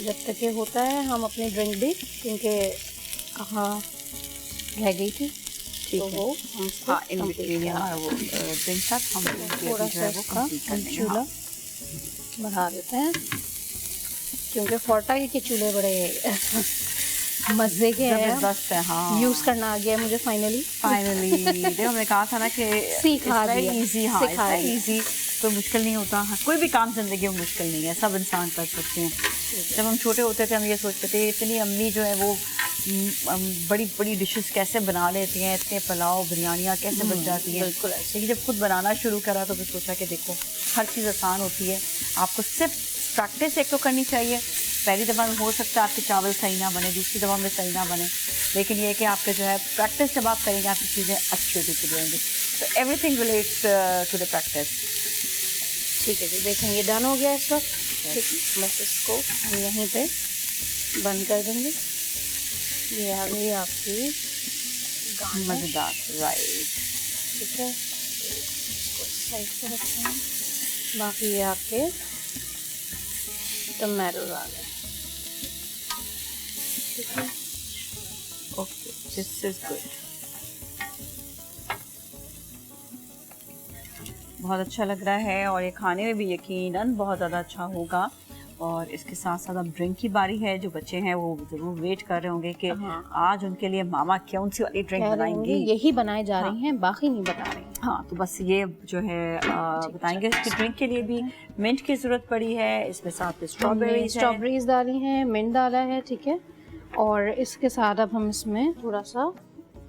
جب تک یہ ہوتا ہے ہم اپنی ڈرنک بھی کیونکہ کہاں رہ گئی تھی تو وہ ہم تھوڑا سا اس کا چولہا بڑھا دیتے ہیں کیونکہ فورٹا کے چولہے بڑے مزے کے ہیں، ہاں یوز کرنا آ گیا ہے مجھے فائنلی ہم نے کہا تھا نا کہ سیکھا دیا، ایزی، کوئی مشکل نہیں ہوتا، کوئی بھی کام زندگی میں مشکل نہیں ہے، سب انسان کر سکتے ہیں. جب ہم چھوٹے ہوتے تھے ہم یہ سوچتے تھے اتنی امی جو ہے وہ بڑی بڑی ڈشز کیسے بنا لیتی ہیں، اتنے پلاؤ بریانیاں کیسے بن جاتی ہیں. بالکل لیکن جب خود بنانا شروع کرا تو پھر سوچا کہ دیکھو ہر چیز آسان ہوتی ہے، آپ کو صرف پریکٹس ایک تو کرنی چاہیے. پہلی دفعہ میں ہو سکتا ہے آپ کے چاول صحیح نہ بنے، دوسری دفعہ میں صحیح نہ بنے، لیکن یہ کہ آپ کے جو ہے پریکٹس جب آپ کریں گے آپ کی چیزیں اچھی ہوتی چلی جائیں گی. تو everything relates to the practice. ٹھیک ہے جی، دیکھیں یہ ڈن ہو گیا اس وقت. ٹھیک ہے، بس اس کو ہم یہیں پہ بند کر دیں گے. یہ آ گئی آپ کی مزیدار، رائٹ. ٹھیک ہے، اس کو سائڈ پہ رکھتے ہیں. باقی یہ آپ کے ٹمیٹوز آ گئے. ٹھیک ہے، اوکے، دس از گڈ. بہت اچھا لگ رہا ہے اور یہ کھانے میں بھی یقیناً بہت زیادہ اچھا ہوگا. اور اس کے ساتھ ساتھ اب ڈرنک کی باری ہے. جو بچے ہیں وہ ضرور ویٹ کر رہے ہوں گے کہ آج ان کے لیے ماما کون سی والی ڈرنک بنائیں گی. یہی بنائے جا رہی ہیں، باقی نہیں بتا رہی ہیں. ہاں تو بس یہ جو ہے بتائیں گے. اس کی ڈرنک کے لیے بھی منٹ کی ضرورت پڑی ہے، اس میں ساتھ اسٹرابیریز ڈالی ہیں، منٹ ڈالا ہے. ٹھیک ہے، اور اس کے ساتھ اب ہم اس میں تھوڑا سا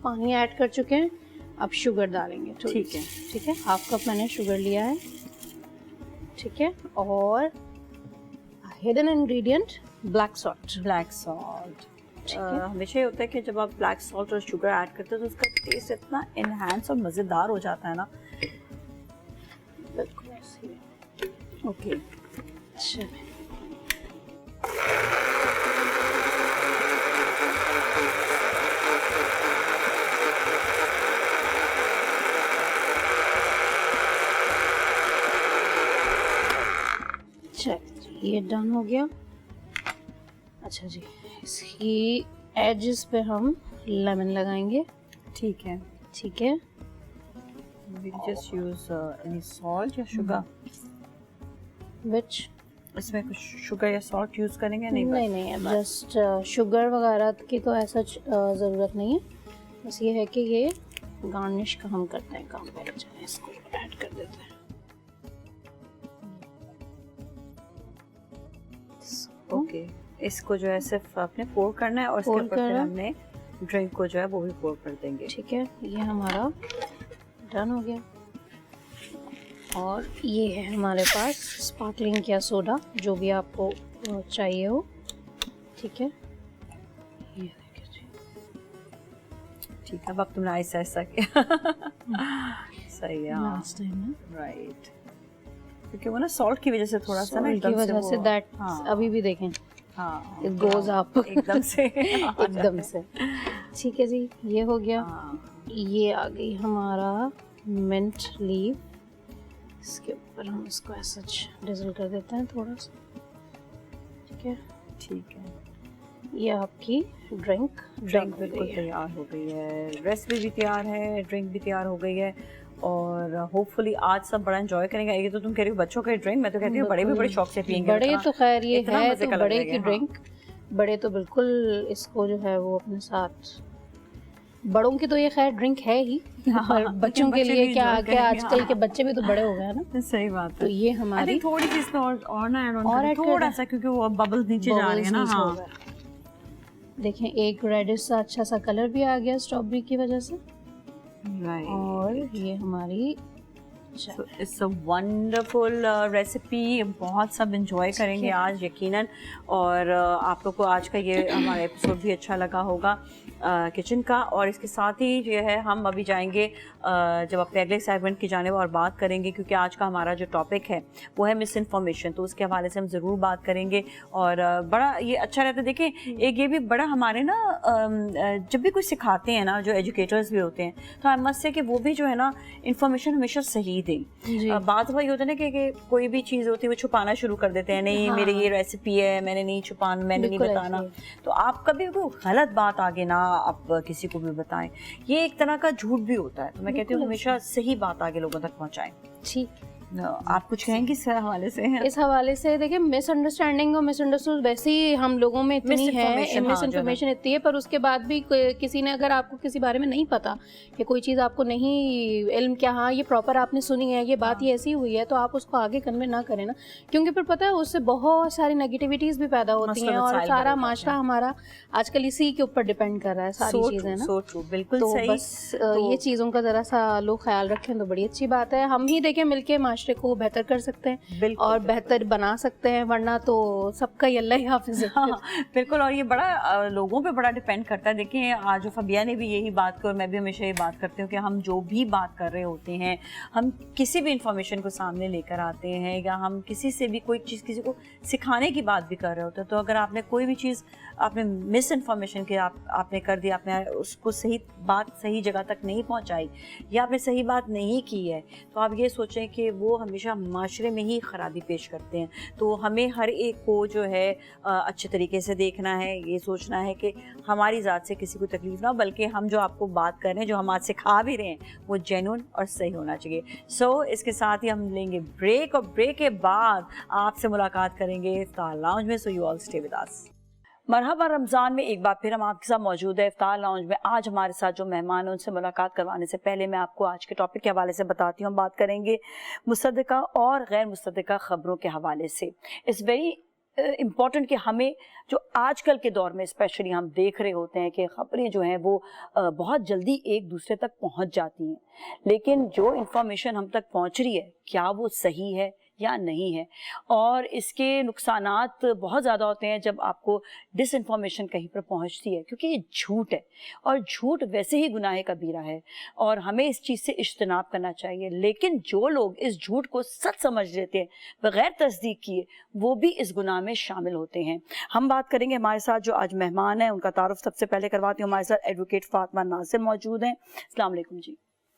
پانی ایڈ کر چکے ہیں. اب شوگر ڈالیں گے. ٹھیک ہے، ٹھیک ہے، ہاف کپ میں نے شوگر لیا ہے. ٹھیک ہے، اور ہڈن انگریڈینٹ بلیک سالٹ. ہمیشہ یہ ہوتا ہے کہ جب آپ بلیک سالٹ اور شوگر ایڈ کرتے ہیں تو اس کا ٹیسٹ اتنا انہینس اور مزیدار ہو جاتا ہے نا. بالکل ایسے ہی. اوکے، اچھا، یہ ڈن ہو گیا. اچھا جی، اس کی ایجز پہ ہم لیمن لگائیں گے. ٹھیک ہے. ٹھیک ہے، جسٹ یوز اینی سالٹ یا شوگر. وچ اس میں کچھ شوگر یا سالٹ یوز کریں گے؟ نہیں، جسٹ شوگر وغیرہ کی تو ایسا ضرورت نہیں ہے. بس یہ ہے کہ یہ گارنش کا ہم کرتے ہیں کام. پہلے چلیں اس کو ایڈ کر دیتے ہیں. اوکے، اس کو جو ہے صرف آپ نے پور کرنا ہے اور اس کے اوپر پھر ہم نے ڈرنک کو جو ہے وہ بھی پور کر دیں گے. ٹھیک ہے، یہ ہمارا ڈن ہو گیا. اور یہ ہے ہمارے پاس اسپارکلنگ یا سوڈا، جو بھی آپ کو چاہیے ہو. ٹھیک ہے، یہ دیکھیں جی. ٹھیک ہے، اب تم نے ایسا ایسا کیا. صحیح ہے، لاسٹ ٹائم رائٹ. کیونکہ وہ نا سالٹ کی وجہ سے تھوڑا سا نا کی وجہ سے دیٹ ابھی بھی دیکھیں اٹ گوز اپ ایک دم سے. ٹھیک ہے جی، یہ ہو گیا. یہ آ گئی ہمارا منٹ لیو. اس کے اوپر ہم اس کو ایسا ڈزل کر دیتے ہیں تھوڑا سا. ٹھیک ہے، ٹھیک ہے. یہ آپ کی ڈرنک بالکل تیار ہو گئی ہے. ریسیپی بھی تیار ہے، ڈرنک بھی تیار ہو گئی ہے. اور ہوپ فلی آج سب بڑا انجوائے کریں گے. یہ تو تم کہہ رہی ہو بچوں کا ڈرنک، میں تو کہتی ہوں بڑے بھی بڑے شوق سے پئیں گے. بڑے تو خیر یہ ہے تو بڑے کی ڈرنک، بڑے تو بالکل اس کو جو ہے وہ اپنے ساتھ، بڑوں کی تو یہ خیر ڈرنک ہے ہی، بچوں کے لیے کیا کہ آج کل کے بچے بھی تو بڑے ہو گئے نا. صحیح بات ہے. تو یہ ہماری تھوڑی سی اس میں اور نا ایڈ تھوڑا سا، کیونکہ وہ ببل نیچے جا رہے ہیں نا. ہاں دیکھیں ایک ریڈش سا اچھا سا کلر بھی آ گیا اسٹرابری کی وجہ سے. اور یہ ہماری اٹس اے ونڈرفل ریسیپی. بہت سب انجوائے کریں گے آج یقیناً. اور آپ لوگ کو آج کا یہ ہمارا ایپیسوڈ بھی اچھا لگا ہوگا کچن کا. اور اس کے ساتھ ہی جو ہے ہم ابھی جائیں گے جب اپنے اگلے سیگمنٹ کی جانب اور بات کریں گے، کیونکہ آج کا ہمارا جو ٹاپک ہے وہ ہے مس انفارمیشن. تو اس کے حوالے سے ہم ضرور بات کریں گے. اور بڑا یہ اچھا رہتا ہے. دیکھیں ایک یہ بھی بڑا ہمارے نا جب بھی کچھ سکھاتے ہیں نا جو ایجوکیٹرز بھی ہوتے ہیں، تو آئی مسٹ سے کہ وہ بھی جو ہے نا انفارمیشن ہمیشہ صحیح ترجیح دیں. بعض دفعہ یہ ہوتا ہے نا کہ کوئی بھی چیز ہوتی ہے وہ چھپانا شروع کر دیتے ہیں, نہیں میری یہ ریسیپی ہے, میں نے نہیں چھپانا, میں نے نہیں بتانا. تو آپ کبھی کوئی غلط بات آگے نہ آپ کسی کو بھی بتائیں, یہ ایک طرح کا جھوٹ بھی ہوتا ہے. تو میں کہتی ہوں ہمیشہ صحیح بات آگے لوگوں تک پہنچائیں. ٹھیک, آپ کچھ کہیں گے اس حوالے سے؟ اس حوالے سے دیکھیں, مس انڈرسٹینڈنگ اور مس انڈرسٹینڈ ویسے ہی ہم لوگوں میں اتنی ہے, مس انفارمیشن اتنی ہے, پر اس کے بعد بھی کسی نے اگر آپ کو کسی بارے میں نہیں پتا کہ کوئی چیز آپ کو نہیں علم کیا, ہاں یہ پراپر آپ نے سنی ہے, یہ بات یہ ایسی ہوئی ہے, تو آپ اس کو آگے کنوے نہ کریں نا, کیونکہ پھر پتہ ہے اس سے بہت ساری نگیٹیوٹیز بھی پیدا ہوتی ہیں, اور سارا معاشرہ ہمارا آج کل اسی کے اوپر ڈپینڈ کر رہا ہے ساری چیزیں نا. تو بس یہ چیزوں کا ذرا سا لوگ خیال رکھیں تو بڑی اچھی بات ہے. ہم ہی دیکھیں مل کے معاشرے کو بہتر کر سکتے ہیں اور بہتر بنا سکتے ہیں, ورنہ تو سب کا ہی اللہ ہی حافظ ہے. بالکل, اور یہ بڑا لوگوں پہ بڑا ڈپینڈ کرتا ہے. دیکھیں آج فبیہ نے بھی یہی بات کی, اور میں بھی ہمیشہ یہ بات کرتی ہوں کہ ہم جو بھی بات کر رہے ہوتے ہیں, ہم کسی بھی انفارمیشن کو سامنے لے کر آتے ہیں, یا ہم کسی سے بھی کوئی چیز کسی کو سکھانے کی بات بھی کر رہے ہوتے ہیں, تو اگر آپ نے کوئی بھی چیز آپ نے مس انفارمیشن کی آپ نے کر دی, آپ نے اس کو صحیح جگہ تک نہیں پہنچائی, یا آپ نے صحیح بات نہیں کی ہے, تو آپ یہ سوچیں کہ وہ ہمیشہ معاشرے میں ہی خرابی پیش کرتے ہیں. تو ہمیں ہر ایک کو جو ہے اچھے طریقے سے دیکھنا ہے, یہ سوچنا ہے کہ ہماری ذات سے کسی کو تکلیف نہ ہو, بلکہ ہم جو آپ کو بات کر رہے ہیں, جو ہم آج سکھا بھی رہے ہیں, وہ جینون اور صحیح ہونا چاہیے. سو اس کے ساتھ ہی ہم لیں گے بریک, اور بریک کے بعد آپ سے ملاقات کریں گے افطار لاؤنج میں. So you all stay with us. مرحبا رمضان میں ایک بار پھر ہم آپ کے ساتھ موجود ہے افطار لاؤنج میں. آج ہمارے ساتھ جو مہمان ہیں ان سے ملاقات کروانے سے پہلے میں آپ کو آج کے ٹاپک کے حوالے سے بتاتی ہوں. ہم بات کریں گے مصدقہ اور غیر مصدقہ خبروں کے حوالے سے. اٹس ویری امپورٹنٹ کہ ہمیں جو آج کل کے دور میں اسپیشلی ہم دیکھ رہے ہوتے ہیں کہ خبریں جو ہیں وہ بہت جلدی ایک دوسرے تک پہنچ جاتی ہیں, لیکن جو انفارمیشن ہم تک پہنچ رہی ہے کیا وہ صحیح ہے یا نہیں ہے, اور اس کے نقصانات بہت زیادہ ہوتے ہیں جب آپ کو ڈس انفارمیشن کہیں پر پہنچتی ہے, کیونکہ یہ جھوٹ ہے, اور جھوٹ ویسے ہی گناہ کبیرہ ہے, اور ہمیں اس چیز سے اجتناب کرنا چاہیے. لیکن جو لوگ اس جھوٹ کو سچ سمجھ لیتے ہیں بغیر تصدیق کیے, وہ بھی اس گناہ میں شامل ہوتے ہیں. ہم بات کریں گے, ہمارے ساتھ جو آج مہمان ہیں ان کا تعارف سب سے پہلے کرواتی ہوں. ہمارے ساتھ ایڈوکیٹ فاطمہ ناصر موجود ہیں. السلام علیکم جی.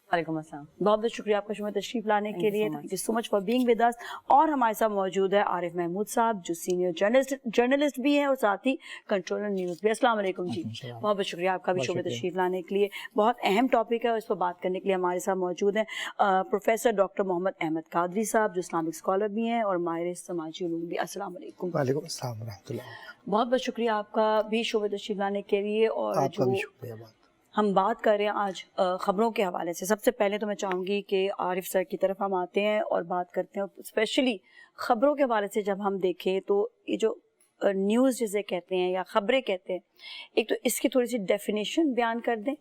وعلیکم السلام. بہت بہت شکریہ آپ کا شمع تشریف لانے کے لیے. Thank you so much for being with us. اور ہمارے ساتھ موجود ہے عارف محمود صاحب, جو سینئر جرنلسٹ بھی ہیں اور ساتھ ہی کنٹرولر نیوز بھی. السلام علیکم جی. بہت بہت شکریہ آپ کا بھی شمع تشریف لانے کے لیے. بہت اہم ٹاپک ہے, اور اس پر بات کرنے کے لیے ہمارے ساتھ موجود ہیں پروفیسر ڈاکٹر محمد احمد قادری صاحب, جو اسلامک اسکالر بھی ہیں اور ماہر سماجی علوم بھی. السلام علیکم. وعلیکم السلام ورحمۃ اللہ. بہت بہت شکریہ آپ کا بھی شمع تشریف لانے کے لیے. اور آپ کا بھی شکریہ. ہم بات کر رہے ہیں آج خبروں کے حوالے سے. سب سے پہلے تو میں چاہوں گی کہ عارف سر کی طرف ہم آتے ہیں اور بات کرتے ہیں اسپیشلی خبروں کے حوالے سے. جب ہم دیکھیں تو یہ جو نیوز جسے کہتے ہیں یا خبریں کہتے ہیں, ایک تو اس کی تھوڑی سی ڈیفینیشن بیان کر دیں,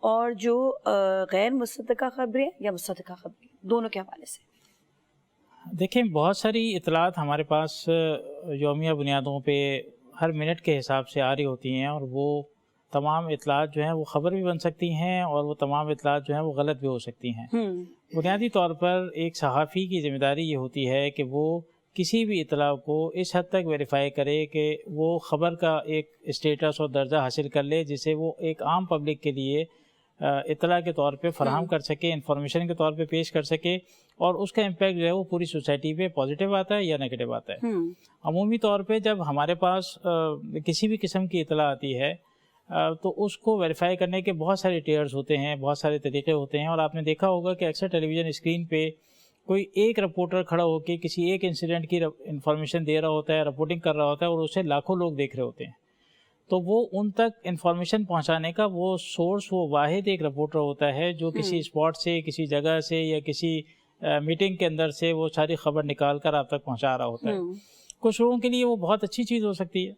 اور جو غیر مصدقہ خبریں یا مصدقہ خبریں, دونوں کے حوالے سے. دیکھیں بہت ساری اطلاعات ہمارے پاس یومیہ بنیادوں پہ ہر منٹ کے حساب سے آ رہی ہوتی ہیں, اور وہ تمام اطلاعات جو ہیں وہ خبر بھی بن سکتی ہیں, اور وہ تمام اطلاعات جو ہیں وہ غلط بھی ہو سکتی ہیں. بنیادی طور پر ایک صحافی کی ذمہ داری یہ ہوتی ہے کہ وہ کسی بھی اطلاع کو اس حد تک ویریفائی کرے کہ وہ خبر کا ایک اسٹیٹس اور درجہ حاصل کر لے, جسے وہ ایک عام پبلک کے لیے اطلاع کے طور پہ فراہم کر سکے, انفارمیشن کے طور پہ پیش کر سکے, اور اس کا امپیکٹ جو ہے وہ پوری سوسائٹی پہ پازیٹیو آتا ہے یا نیگیٹیو آتا ہے. عمومی طور پہ جب ہمارے پاس کسی بھی قسم کی اطلاع آتی ہے تو اس کو ویریفائی کرنے کے بہت سارے ٹیئرز ہوتے ہیں, بہت سارے طریقے ہوتے ہیں. اور آپ نے دیکھا ہوگا کہ اکثر ٹیلی ویژن اسکرین پہ کوئی ایک رپورٹر کھڑا ہو کے کسی ایک انسیڈنٹ کی انفارمیشن دے رہا ہوتا ہے, رپورٹنگ کر رہا ہوتا ہے, اور اسے لاکھوں لوگ دیکھ رہے ہوتے ہیں. تو وہ ان تک انفارمیشن پہنچانے کا وہ سورس, وہ واحد ایک رپورٹر ہوتا ہے جو کسی اسپاٹ سے, کسی جگہ سے, یا کسی میٹنگ کے اندر سے وہ ساری خبر نکال کر آپ تک پہنچا رہا ہوتا ہے. کچھ لوگوں کے لیے وہ بہت اچھی چیز ہو سکتی ہے,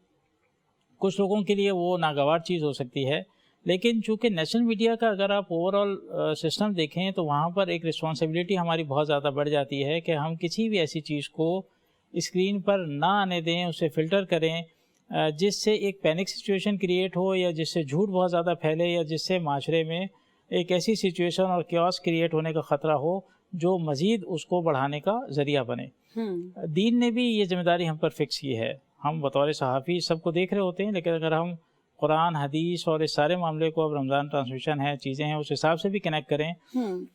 کچھ لوگوں کے لیے وہ ناگوار چیز ہو سکتی ہے, لیکن چونکہ نیشنل میڈیا کا اگر آپ اوور آل سسٹم دیکھیں تو وہاں پر ایک رسپانسبلٹی ہماری بہت زیادہ بڑھ جاتی ہے کہ ہم کسی بھی ایسی چیز کو اسکرین پر نہ آنے دیں, اسے فلٹر کریں جس سے ایک پینک سچویشن کریٹ ہو, یا جس سے جھوٹ بہت زیادہ پھیلے, یا جس سے معاشرے میں ایک ایسی سچویشن اور کیوس کریٹ ہونے کا خطرہ ہو جو مزید اس کو بڑھانے کا ذریعہ بنے. دین نے بھی یہ ذمہ داری ہم پر فکس کی ہے. ہم بطور صحافی سب کو دیکھ رہے ہوتے ہیں, لیکن اگر ہم قرآن حدیث اور اس سارے معاملے کو اب رمضان ٹرانسمیشن ہے چیزیں ہیں اس حساب سے بھی کنیکٹ کریں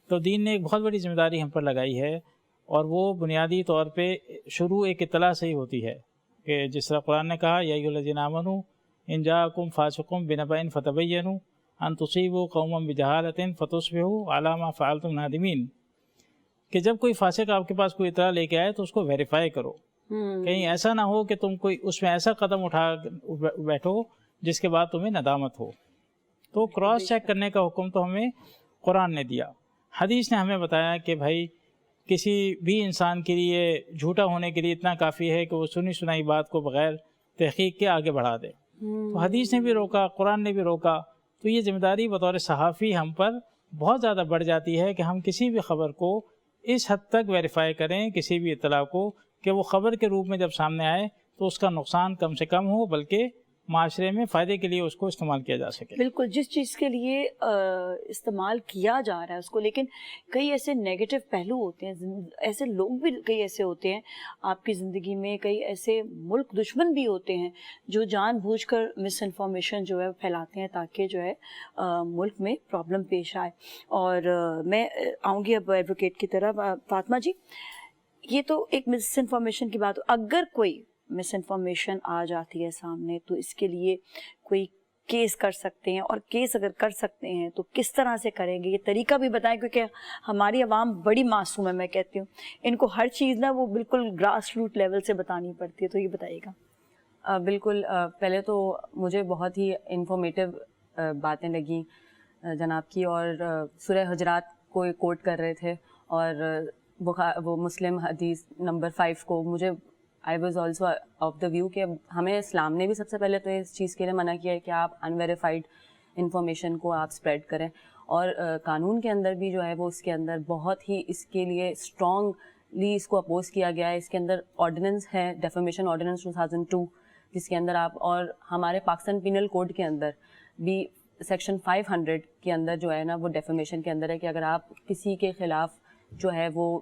تو دین نے ایک بہت بڑی ذمہ داری ہم پر لگائی ہے، اور وہ بنیادی طور پہ شروع ایک اطلاع سے ہی ہوتی ہے کہ جس طرح قرآن نے کہا یا ایھا الذین آمنوا ان جاءکم فاسق بنبأ فتبینوا ان تصیبوا قوما بجہالۃ فتصبحوا علی ما فعلتم نادمین، کہ جب کوئی فاسق آپ کے پاس کوئی اطلاع لے کے آئے تو اس کو ویریفائی کرو، کہیں ایسا نہ ہو کہ تم کوئی اس میں ایسا قدم اٹھا بیٹھو جس کے بعد تمہیں ندامت ہو۔ تو کراس چیک کرنے کا حکم تو ہمیں قرآن نے دیا، حدیث نے ہمیں بتایا کہ بھائی کسی بھی انسان کے لیے جھوٹا ہونے کے لیے اتنا کافی ہے کہ وہ سنی سنائی بات کو بغیر تحقیق کے آگے بڑھا دے۔ تو حدیث نے بھی روکا، قرآن نے بھی روکا، تو یہ ذمہ داری بطور صحافی ہم پر بہت زیادہ بڑھ جاتی ہے کہ ہم کسی بھی خبر کو اس حد تک ویریفائی کریں، کسی بھی اطلاع کو، کہ وہ خبر کے روپ میں جب سامنے آئے تو اس کا نقصان کم سے کم ہو، بلکہ معاشرے میں فائدے کے لیے اس کو استعمال کیا جا سکے۔ بالکل، جس چیز کے لیے استعمال کیا جا رہا ہے اس کو، لیکن کئی ایسے نیگیٹو پہلو ہوتے ہیں، ایسے لوگ بھی کئی ایسے ہوتے ہیں آپ کی زندگی میں، کئی ایسے ملک دشمن بھی ہوتے ہیں جو جان بوجھ کر مس انفارمیشن جو ہے پھیلاتے ہیں تاکہ جو ہے ملک میں پرابلم پیش آئے۔ اور میں آؤں گی اب ایڈوکیٹ کی طرف۔ فاطمہ جی، یہ تو ایک مس انفارمیشن کی بات ہو، اگر کوئی مس انفارمیشن آ جاتی ہے سامنے تو اس کے لیے کوئی کیس کر سکتے ہیں، اور کیس اگر کر سکتے ہیں تو کس طرح سے کریں گے؟ یہ طریقہ بھی بتائیں، کیونکہ ہماری عوام بڑی معصوم ہے، میں کہتی ہوں ان کو ہر چیز نا وہ بالکل گراس روٹ لیول سے بتانی پڑتی ہے، تو یہ بتائیے گا۔ بالکل، پہلے تو مجھے بہت ہی انفارمیٹیو باتیں لگیں جناب کی، اور سورہ حجرات کو کوٹ کر رہے تھے، اور وہ مسلم حدیث نمبر 5 کو مجھے I was also of the view کہ ہمیں اسلام نے بھی سب سے پہلے تو اس چیز کے لیے منع کیا ہے کہ آپ انویریفائڈ انفارمیشن کو آپ اسپریڈ کریں، اور قانون کے اندر بھی جو ہے وہ اس کے اندر بہت ہی اس کے لیے اسٹرانگلی اس کو اپوز کیا گیا ہے۔ اس کے اندر آرڈیننس ہے، ڈیفیمیشن آرڈیننس 2002، جس کے اندر آپ، اور ہمارے پاکستان پینل کوڈ کے اندر بھی سیکشن 500 کے اندر جو ہے نا وہ ڈیفیمیشن کے اندر ہے کہ اگر آپ کسی کے خلاف جو ہے وہ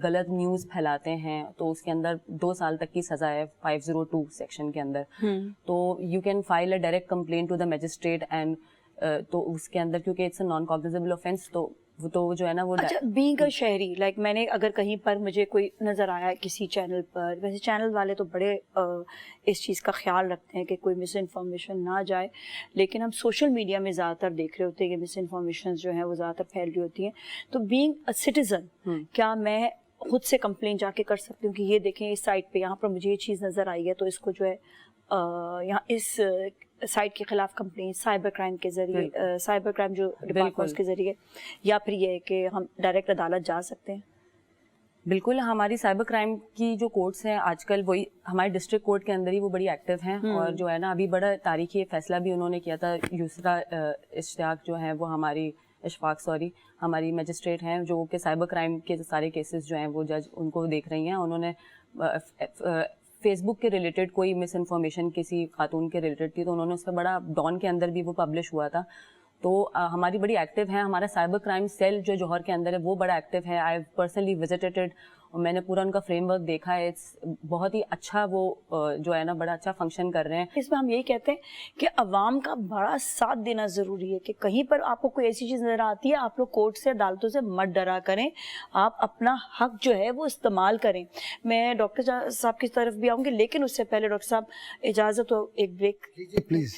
غلط نیوز پھیلاتے ہیں تو اس کے اندر 2 سال تک کی سزا ہے، 502 سیکشن کے اندر۔ تو you can file a direct complain to the magistrate, and تو اس کے اندر کیونکہ it's a non cognizable offence, تو جو ہے نا وہ اچھا، بینگ اے شہری، لائک میں نے اگر کہیں پر مجھے کوئی نظر آیا کسی چینل پر، ویسے چینل والے تو بڑے اس چیز کا خیال رکھتے ہیں کہ کوئی مس انفارمیشن نہ جائے، لیکن ہم سوشل میڈیا میں زیادہ تر دیکھ رہے ہوتے ہیں کہ مس انفارمیشن جو ہیں وہ زیادہ تر پھیل رہی ہوتی ہیں، تو بینگ اے سٹیزن کیا میں خود سے کمپلین جا کے کر سکتی ہوں کہ یہ دیکھیں اس سائٹ پہ یہاں پر مجھے یہ چیز نظر آئی ہے، تو اس کو جو ہے یہاں اس سائٹ کے خلاف کمپلین سائبر کرائم کے ذریعے، سائبر کرائم جو ڈپارٹمنٹس کے ذریعے، یا پھر یہ ہے کہ ہم ڈائریکٹ عدالت جا سکتے ہیں؟ بالکل، ہماری سائبر کرائم کی جو کورٹس ہیں آج کل وہی ہمارے ڈسٹرکٹ کورٹ کے اندر ہی وہ بڑی ایکٹیو ہیں، اور جو ہے نا ابھی بڑا تاریخی فیصلہ بھی انہوں نے کیا تھا۔ یسرا اشتیاق جو ہیں وہ ہماری میجسٹریٹ ہیں جو کہ سائبر کرائم کے سارے کیسز جو ہیں وہ جج ان کو دیکھ رہی ہیں۔ انہوں نے فیس بک کے ریلیٹڈ کوئی مس انفارمیشن کسی خاتون کے ریلیٹڈ تھی تو انہوں نے اس کا بڑا ڈان کے اندر بھی وہ پبلش ہوا تھا، تو ہماری بڑی ایکٹیو ہے۔ ہمارا سائبر کرائم سیل جو جوہر کے اندر ہے وہ بڑا ایکٹیو ہے۔ آئی پرسنلی وزٹڈ، اور میں نے پورا ان کا فریم ورک دیکھا ہے، بہت ہی اچھا وہ جو ہے نا بڑا اچھا فنکشن کر رہے ہیں۔ اس میں ہم یہی کہتے ہیں کہ عوام کا بڑا ساتھ دینا ضروری ہے، کہ کہیں پر آپ کو کوئی ایسی چیز نظر آتی ہے آپ لوگ کورٹ سے عدالتوں سے مت ڈرا کریں، آپ اپنا حق جو ہے وہ استعمال کریں۔ میں ڈاکٹر صاحب کی طرف بھی آؤں گی، لیکن اس سے پہلے ڈاکٹر صاحب اجازت ہو ایک بریک؟ پلیز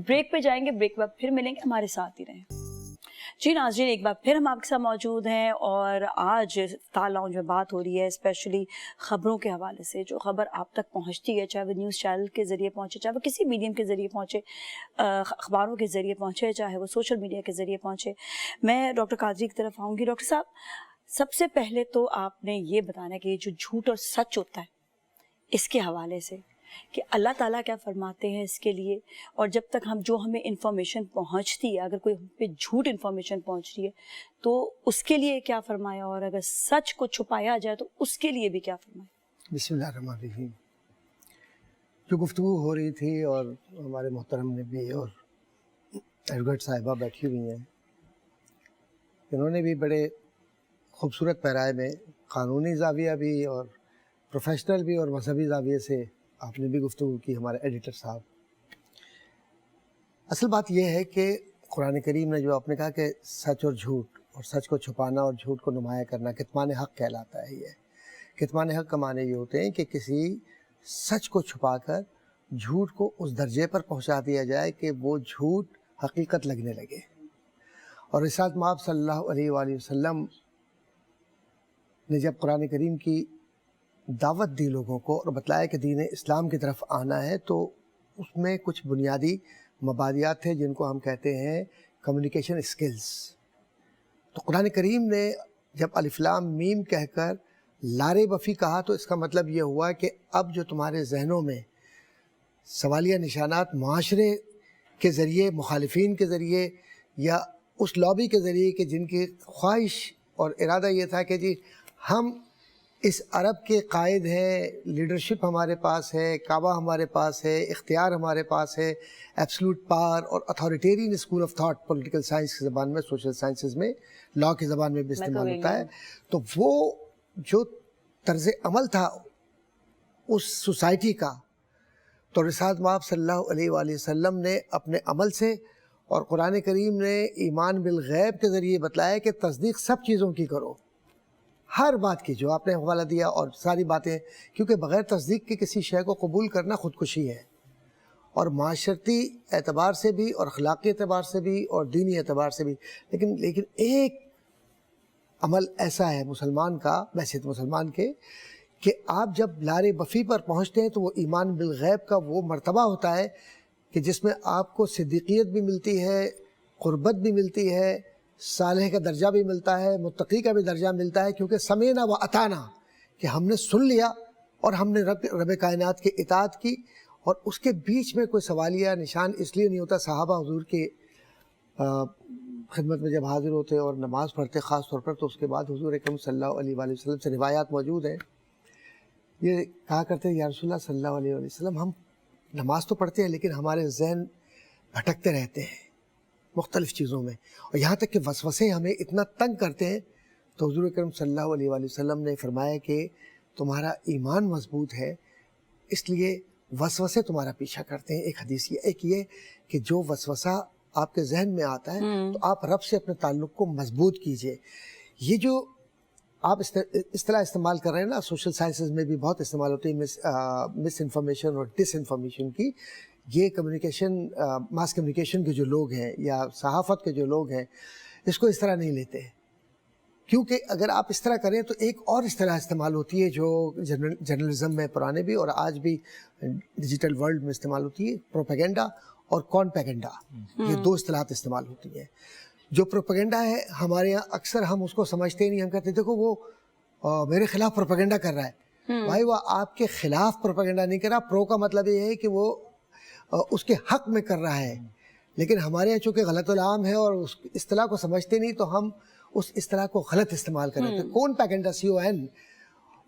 بریک پہ جائیں گے، بریک کے بعد پھر ملیں گے، ہمارے ساتھ ہی رہیں۔ جی ناظرین، ایک بار پھر ہم آپ کے ساتھ موجود ہیں، اور آج لاؤنج میں بات ہو رہی ہے اسپیشلی خبروں کے حوالے سے، جو خبر آپ تک پہنچتی ہے، چاہے وہ نیوز چینل کے ذریعے پہنچے، چاہے وہ کسی میڈیم کے ذریعے پہنچے، اخباروں کے ذریعے پہنچے، چاہے وہ سوشل میڈیا کے ذریعے پہنچے۔ میں ڈاکٹر قادری کی طرف آؤں گی۔ ڈاکٹر صاحب، سب سے پہلے تو آپ نے یہ بتانا کہ یہ جو جھوٹ اور سچ ہوتا ہے اس کے حوالے سے کہ اللہ تعالیٰ کیا فرماتے ہیں اس کے لیے، اور جب تک ہمیں انفارمیشن پہنچتی ہے، اگر کوئی ہم پہ جھوٹ انفارمیشن پہنچ رہی ہے تو اس کے لیے کیا فرمایا، اور اگر سچ کو چھپایا جائے تو اس کے لیے بھی کیا فرمایا؟ بسم اللہ الرحمن الرحیم۔ جو گفتگو ہو رہی تھی، اور ہمارے محترم نے بھی، اور ایڈوکیٹ صاحبہ بیٹھی ہوئی ہیں، انہوں نے بھی بڑے خوبصورت پیرائے میں قانونی زاویہ بھی اور پروفیشنل بھی اور مذہبی زاویے سے آپ نے بھی گفتگو کی، ہمارے ایڈیٹر صاحب۔ اصل بات یہ ہے کہ قرآن کریم نے جو آپ نے کہا کہ سچ اور جھوٹ اور سچ کو چھپانا اور جھوٹ کو نمایاں کرنا کتمان حق کہلاتا ہے. یہ کتمان حق کا معنی یہ ہوتے ہیں کہ کسی سچ کو چھپا کر جھوٹ کو اس درجے پر پہنچا دیا جائے کہ وہ جھوٹ حقیقت لگنے لگے. اور ارشاد مآب صلی اللہ علیہ وآلہ وسلم نے جب قرآن کریم کی دعوت دی لوگوں کو اور بتلایا کہ دین اسلام کی طرف آنا ہے تو اس میں کچھ بنیادی مبادیات تھے جن کو ہم کہتے ہیں کمیونیکیشن اسکلز. تو قرآن کریم نے جب الف لام میم کہہ کر لارے بفی کہا تو اس کا مطلب یہ ہوا کہ اب جو تمہارے ذہنوں میں سوالیہ نشانات معاشرے کے ذریعے، مخالفین کے ذریعے یا اس لابی کے ذریعے کہ جن کی خواہش اور ارادہ یہ تھا کہ جی ہم اس عرب کے قائد ہیں، لیڈرشپ ہمارے پاس ہے، کعبہ ہمارے پاس ہے، اختیار ہمارے پاس ہے، ایبسلوٹ پاور اور authoritarian school of thought political science کی زبان میں، سوشل سائنسز میں، لا کی زبان میں بھی استعمال ہوتا ہے. تو وہ جو طرز عمل تھا اس سوسائٹی کا، تو رسالت مآب صلی اللہ علیہ وآلہ وسلم نے اپنے عمل سے اور قرآن کریم نے ایمان بالغیب کے ذریعے بتلایا کہ تصدیق سب چیزوں کی کرو، ہر بات کی جو آپ نے حوالہ دیا اور ساری باتیں، کیونکہ بغیر تصدیق کے کسی شے کو قبول کرنا خودکشی ہے. اور معاشرتی اعتبار سے بھی اور اخلاقی اعتبار سے بھی اور دینی اعتبار سے بھی. لیکن ایک عمل ایسا ہے مسلمان کا، بحیثیت مسلمان کے، کہ آپ جب لارے بفی پر پہنچتے ہیں تو وہ ایمان بالغیب کا وہ مرتبہ ہوتا ہے کہ جس میں آپ کو صدیقیت بھی ملتی ہے، قربت بھی ملتی ہے، صالح کا درجہ بھی ملتا ہے، متقی کا بھی درجہ ملتا ہے، کیونکہ سمینا و اطانا، کہ ہم نے سن لیا اور ہم نے رب کائنات کی اطاعت کی. اور اس کے بیچ میں کوئی سوالیہ نشان اس لیے نہیں ہوتا. صحابہ حضور کے خدمت میں جب حاضر ہوتے اور نماز پڑھتے خاص طور پر، تو اس کے بعد حضور اکرم صلی اللہ علیہ وآلہ وسلم سے روایات موجود ہیں، یہ کہا کرتے ہیں یا رسول اللہ صلی اللہ علیہ وآلہ وسلم، ہم نماز تو پڑھتے ہیں لیکن ہمارے ذہن بھٹکتے رہتے ہیں مختلف چیزوں میں، اور یہاں تک کہ وسوسے ہمیں اتنا تنگ کرتے ہیں. تو حضور اکرم صلی اللہ علیہ وآلہ وسلم نے فرمایا کہ تمہارا ایمان مضبوط ہے اس لیے وسوسے تمہارا پیچھا کرتے ہیں. ایک حدیث یہ، ایک یہ کہ جو وسوسہ آپ کے ذہن میں آتا ہے تو آپ رب سے اپنے تعلق کو مضبوط کیجئے. یہ جو آپ اصطلاح استعمال کر رہے ہیں نا، سوشل سائنسز میں بھی بہت استعمال ہوتی ہے مس انفارمیشن اور ڈس انفارمیشن کی. یہ کمیونیکیشن، ماس کمیونیکیشن کے جو لوگ ہیں یا صحافت کے جو لوگ ہیں اس کو اس طرح نہیں لیتے، کیونکہ اگر آپ اس طرح کریں تو ایک اور اصطلاح استعمال ہوتی ہے جو جرنلزم میں پرانے بھی اور آج بھی ڈیجیٹل ورلڈ میں استعمال ہوتی ہے، پروپیگنڈا اور کانپیگنڈا. یہ دو اصطلاحات استعمال ہوتی ہیں. جو پروپیگنڈا ہے ہمارے یہاں اکثر ہم اس کو سمجھتے نہیں، ہم کہتے ہیں دیکھو وہ میرے خلاف پروپیگنڈا کر رہا ہے. بھائی وہ آپ کے خلاف پروپیگنڈا نہیں کر رہا، پرو کا مطلب یہ ہے کہ وہ اس کے حق میں کر رہا ہے. لیکن ہمارے یہاں چونکہ غلط العام ہے اور اس اصطلاح کو سمجھتے نہیں تو ہم اس اصطلاح کو غلط استعمال کر رہے تھے. کون پیگنڈا CON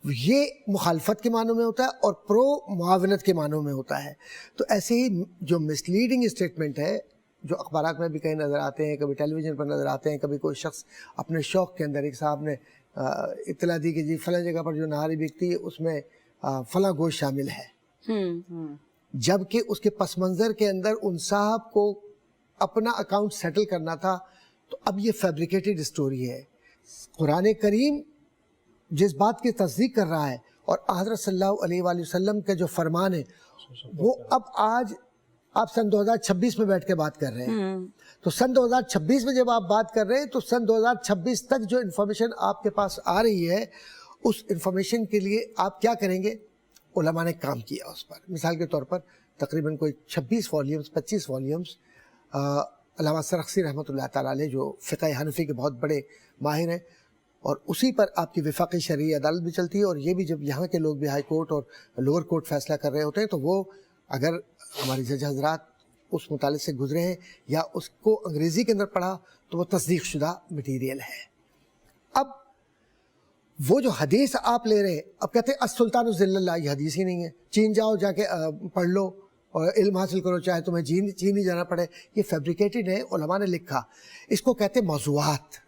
یہ مخالفت کے معنوں میں ہوتا ہے اور پرو معاونت کے معنوں میں ہوتا ہے. تو ایسے ہی جو مسلیڈنگ اسٹیٹمنٹ ہے جو اخبارات میں بھی کہیں نظر آتے ہیں، کبھی ٹیلی ویژن پر نظر آتے ہیں، کبھی کوئی شخص اپنے شوق کے اندر، ایک صاحب نے اطلاع دی کہ جی فلاں جگہ پر جو نہاری بکتی ہے اس میں فلاں گوشت شامل ہے، جبکہ اس کے پس منظر کے اندر ان صاحب کو اپنا اکاؤنٹ سیٹل کرنا تھا. تو اب یہ فیبریکیٹڈ اسٹوری ہے. قرآن کریم جس بات کی تصدیق کر رہا ہے اور حضرت صلی اللہ علیہ وآلہ وسلم کا جو فرمان ہے وہ اب آج آپ سن 2026 میں بیٹھ کے بات کر رہے ہیں. تو سن 2026 میں جب آپ بات کر رہے ہیں تو سن 2026 تک جو انفارمیشن آپ کے پاس آ رہی ہے اس انفارمیشن کے لیے آپ کیا کریں گے؟ علماء نے کام کیا اس پر. مثال کے طور پر تقریباً کوئی 26 والیومز 25 والیومز علامہ سرخسی رحمۃ اللہ تعالیٰ علیہ جو فقہ حنفی کے بہت بڑے ماہر ہیں، اور اسی پر آپ کی وفاقی شرعی عدالت بھی چلتی ہے. اور یہ بھی جب یہاں کے لوگ بھی ہائی کورٹ اور لوور کورٹ فیصلہ کر رہے ہوتے ہیں تو وہ اگر ہمارے جج حضرات اس مطالعے سے گزرے ہیں یا اس کو انگریزی کے اندر پڑھا تو وہ تصدیق شدہ مٹیریل ہے. اب وہ جو حدیث آپ لے رہے ہیں، اب کہتے ہیں السلطان ذل اللہ، یہ حدیث ہی نہیں ہے. چین جاؤ، جا کے پڑھ لو اور علم حاصل کرو، چاہے تمہیں چین ہی جانا پڑے. یہ فیبریکیٹڈ ہے، علماء نے لکھا. اس کو کہتے ہیں موضوعات.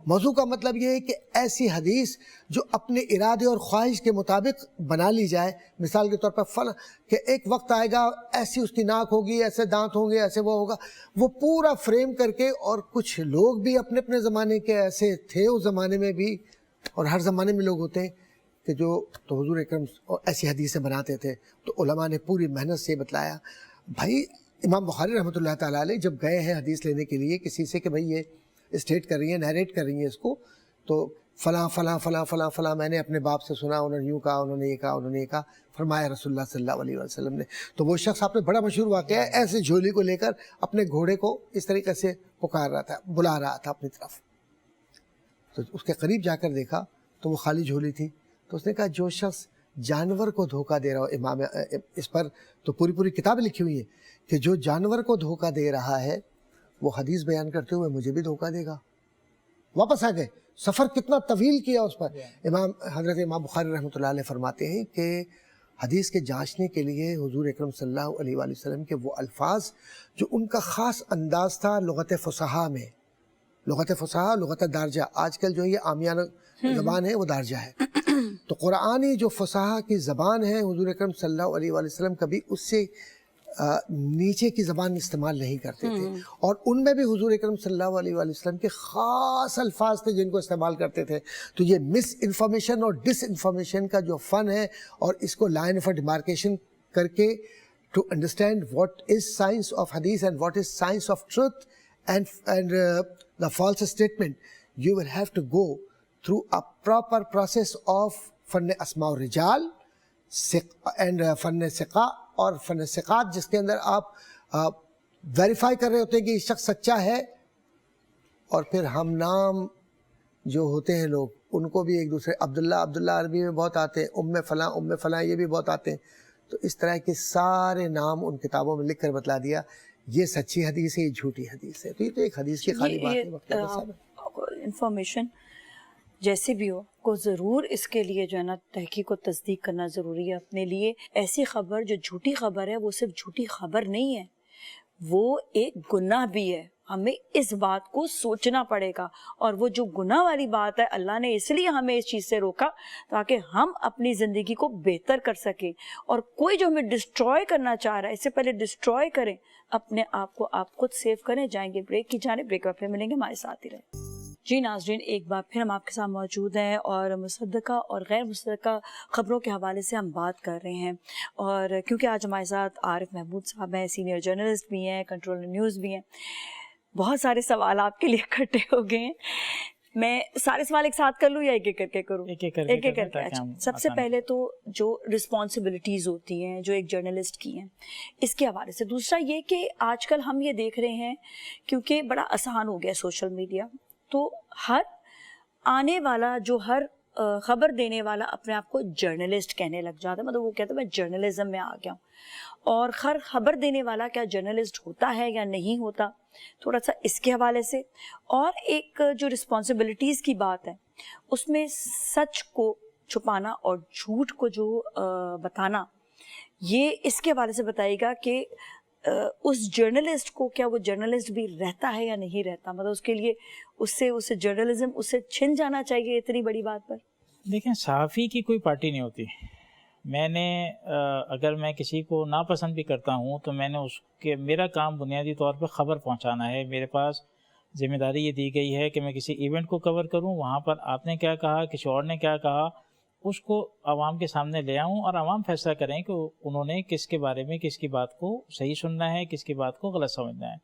موضوع کا مطلب یہ ہے کہ ایسی حدیث جو اپنے ارادے اور خواہش کے مطابق بنا لی جائے. مثال کے طور پر فلاں کہ ایک وقت آئے گا ایسی اس کی ناک ہوگی, ایسے دانت ہوں گے, ایسے وہ ہوگا, وہ پورا فریم کر کے. اور کچھ لوگ بھی اپنے اپنے زمانے کے ایسے تھے اس زمانے میں بھی, اور ہر زمانے میں لوگ ہوتے ہیں کہ جو تو حضور اکرم ایسی حدیثیں بناتے تھے. تو علماء نے پوری محنت سے بتلایا. بھائی امام بخاری رحمۃ اللہ تعالیٰ علیہ جب گئے ہیں حدیث لینے کے لیے کسی سے کہ بھئی یہ اسٹیٹ کر رہی ہیں, نیریٹ کر رہی ہیں اس کو, تو فلاں فلاں فلاں فلاں فلاں میں نے اپنے باپ سے سنا, انہوں نے یوں کہا, انہوں نے یہ کہا, انہوں نے یہ کہا, فرمایا رسول اللہ صلی اللہ علیہ وسلم نے. تو وہ شخص آپ نے بڑا مشہور واقعہ ہے, ایسے جھولی کو لے کر اپنے گھوڑے کو اس طریقے سے پکار رہا تھا, بلا رہا تھا اپنی طرف. تو اس کے قریب جا کر دیکھا تو وہ خالی جھولی تھی. تو اس نے کہا جو شخص جانور کو دھوکہ دے رہا ہو, امام اس پر تو پوری کتاب لکھی ہوئی ہے کہ جو جانور کو دھوکہ دے رہا ہے وہ حدیث بیان کرتے ہوئے مجھے بھی دھوکہ دے گا. واپس آ گئے, سفر کتنا طویل کیا اس پر. حضرت امام بخاری رحمۃ اللہ علیہ فرماتے ہیں کہ حدیث کے جانچنے کے لیے حضور اکرم صلی اللہ علیہ وآلہ وسلم کے وہ الفاظ جو ان کا خاص انداز تھا لغت فصحا میں, لغت فصحا, لغت دارجہ, آج کل جو یہ عامیانہ زبان ہے وہ دارجہ ہے. تو قرآنی جو فصحا کی زبان ہے حضور اکرم صلی اللہ علیہ وآلہ وسلم کبھی اس سے نیچے کی زبان استعمال نہیں کرتے تھے. اور ان میں بھی حضور اکرم صلی اللہ علیہ وآلہ وسلم کے خاص الفاظ تھے جن کو استعمال کرتے تھے. تو یہ مس انفارمیشن اور ڈس انفارمیشن کا جو فن ہے, اور اس کو لائن آف ڈیمارکیشن کر کے to understand what is science of حدیث and what is science of truth and the false statement, you will have to go through a proper process of فن اسماء الرجال اینڈ فن ثقہ اور فن ثقات, جس کے اندر آپ ویریفائی کر رہے ہوتے ہیں کہ یہ شخص سچا ہے. اور پھر ہم نام جو ہوتے ہیں لوگ ان کو بھی ایک دوسرے, عبداللہ عربی میں بہت آتے ہیں, ام فلاں یہ بھی بہت آتے ہیں. تو اس طرح کے سارے نام ان کتابوں میں لکھ کر بتلا دیا یہ سچی حدیث ہے, یہ جھوٹی حدیث ہے. تو یہ تو ایک حدیث کی خالی بات ہے. انفارمیشن جیسے بھی ہو کو ضرور اس کے لیے جو ہے نا تحقیق و تصدیق کرنا ضروری ہے اپنے لیے. ایسی خبر جو جھوٹی خبر ہے وہ صرف جھوٹی خبر نہیں ہے, وہ ایک گناہ بھی ہے. ہمیں اس بات کو سوچنا پڑے گا. اور وہ جو گناہ والی بات ہے اللہ نے اس لیے ہمیں اس چیز سے روکا تاکہ ہم اپنی زندگی کو بہتر کر سکیں. اور کوئی جو ہمیں ڈسٹروائے کرنا چاہ رہا ہے اس سے پہلے ڈسٹروائے کریں اپنے آپ کو, آپ خود سیو کریں. جائیں گے بریک کی جانب, بریک پہ ملیں گے, ہمارے ساتھ ہی رہیں. جی ناظرین, ایک بار پھر ہم آپ کے ساتھ موجود ہیں اور مصدقہ اور غیر مصدقہ خبروں کے حوالے سے ہم بات کر رہے ہیں. اور کیونکہ آج ہمارے ساتھ عارف محمود صاحب ہیں, سینئر جرنلسٹ بھی ہیں, کنٹرول نیوز بھی ہیں. بہت سارے سوال آپ کے لیے اکٹھے ہو گئے ہیں. میں سارے سوال ایک ساتھ کر لوں یا ایک ایک کر کے کروں؟ ایک ایک کر کے. اچھا, سب سے پہلے تو جو رسپانسبلٹیز ہوتی ہیں جو ایک جرنلسٹ کی ہیں اس کے حوالے سے. دوسرا یہ کہ آج کل ہم یہ دیکھ رہے ہیں کیونکہ بڑا آسان ہو گیا سوشل میڈیا, تو ہر آنے والا جو ہر خبر دینے والا اپنے آپ کو جرنلسٹ کہنے لگ جاتا ہے. مطلب وہ کہتا ہے میں جرنلزم میں آ گیا ہوں. اور ہر خبر دینے والا کیا جرنلسٹ ہوتا ہے یا نہیں ہوتا, تھوڑا سا اس کے حوالے سے. اور ایک جو رسپانسبلٹیز کی بات ہے اس میں سچ کو چھپانا اور جھوٹ کو جو بتانا, یہ اس کے حوالے سے بتائیے گا کہ اس جرنلسٹ کو کیا وہ جرنلسٹ بھی رہتا ہے یا نہیں رہتا. مطلب اس کے لیے اسے جرنلزم اس سے چھن جانا چاہیے اتنی بڑی بات پر. دیکھیں, صحافی کی کوئی پارٹی نہیں ہوتی. میں نے اگر میں کسی کو ناپسند بھی کرتا ہوں تو میں نے اس کے, میرا کام بنیادی طور پہ خبر پہنچانا ہے. میرے پاس ذمہ داری یہ دی گئی ہے کہ میں کسی ایونٹ کو کور کروں, وہاں پر آپ نے کیا کہا, کسی اور نے کیا کہا, اس کو عوام کے سامنے لے آؤں اور عوام فیصلہ کریں کہ انہوں نے کس کے بارے میں کس کی بات کو صحیح سننا ہے, کس کی بات کو غلط سمجھنا ہے.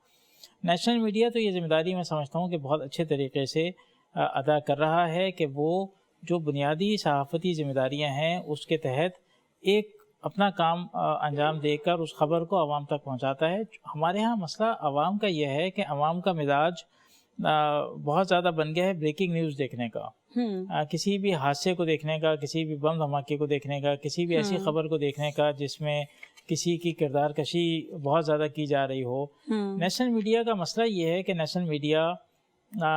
نیشنل میڈیا تو یہ ذمہ داری میں سمجھتا ہوں کہ بہت اچھے طریقے سے ادا کر رہا ہے کہ وہ جو بنیادی صحافتی ذمہ داریاں ہیں اس کے تحت ایک اپنا کام انجام دے کر اس خبر کو عوام تک پہنچاتا ہے. ہمارے ہاں مسئلہ عوام کا یہ ہے کہ عوام کا مزاج بہت زیادہ بن گیا ہے بریکنگ نیوز دیکھنے کا, کسی بھی حادثے کو دیکھنے کا, کسی بھی بم دھماکے کو دیکھنے کا, کسی بھی ایسی خبر کو دیکھنے کا جس میں کسی کی کردار کشی بہت زیادہ کی جا رہی ہو. نیشنل میڈیا کا مسئلہ یہ ہے کہ نیشنل میڈیا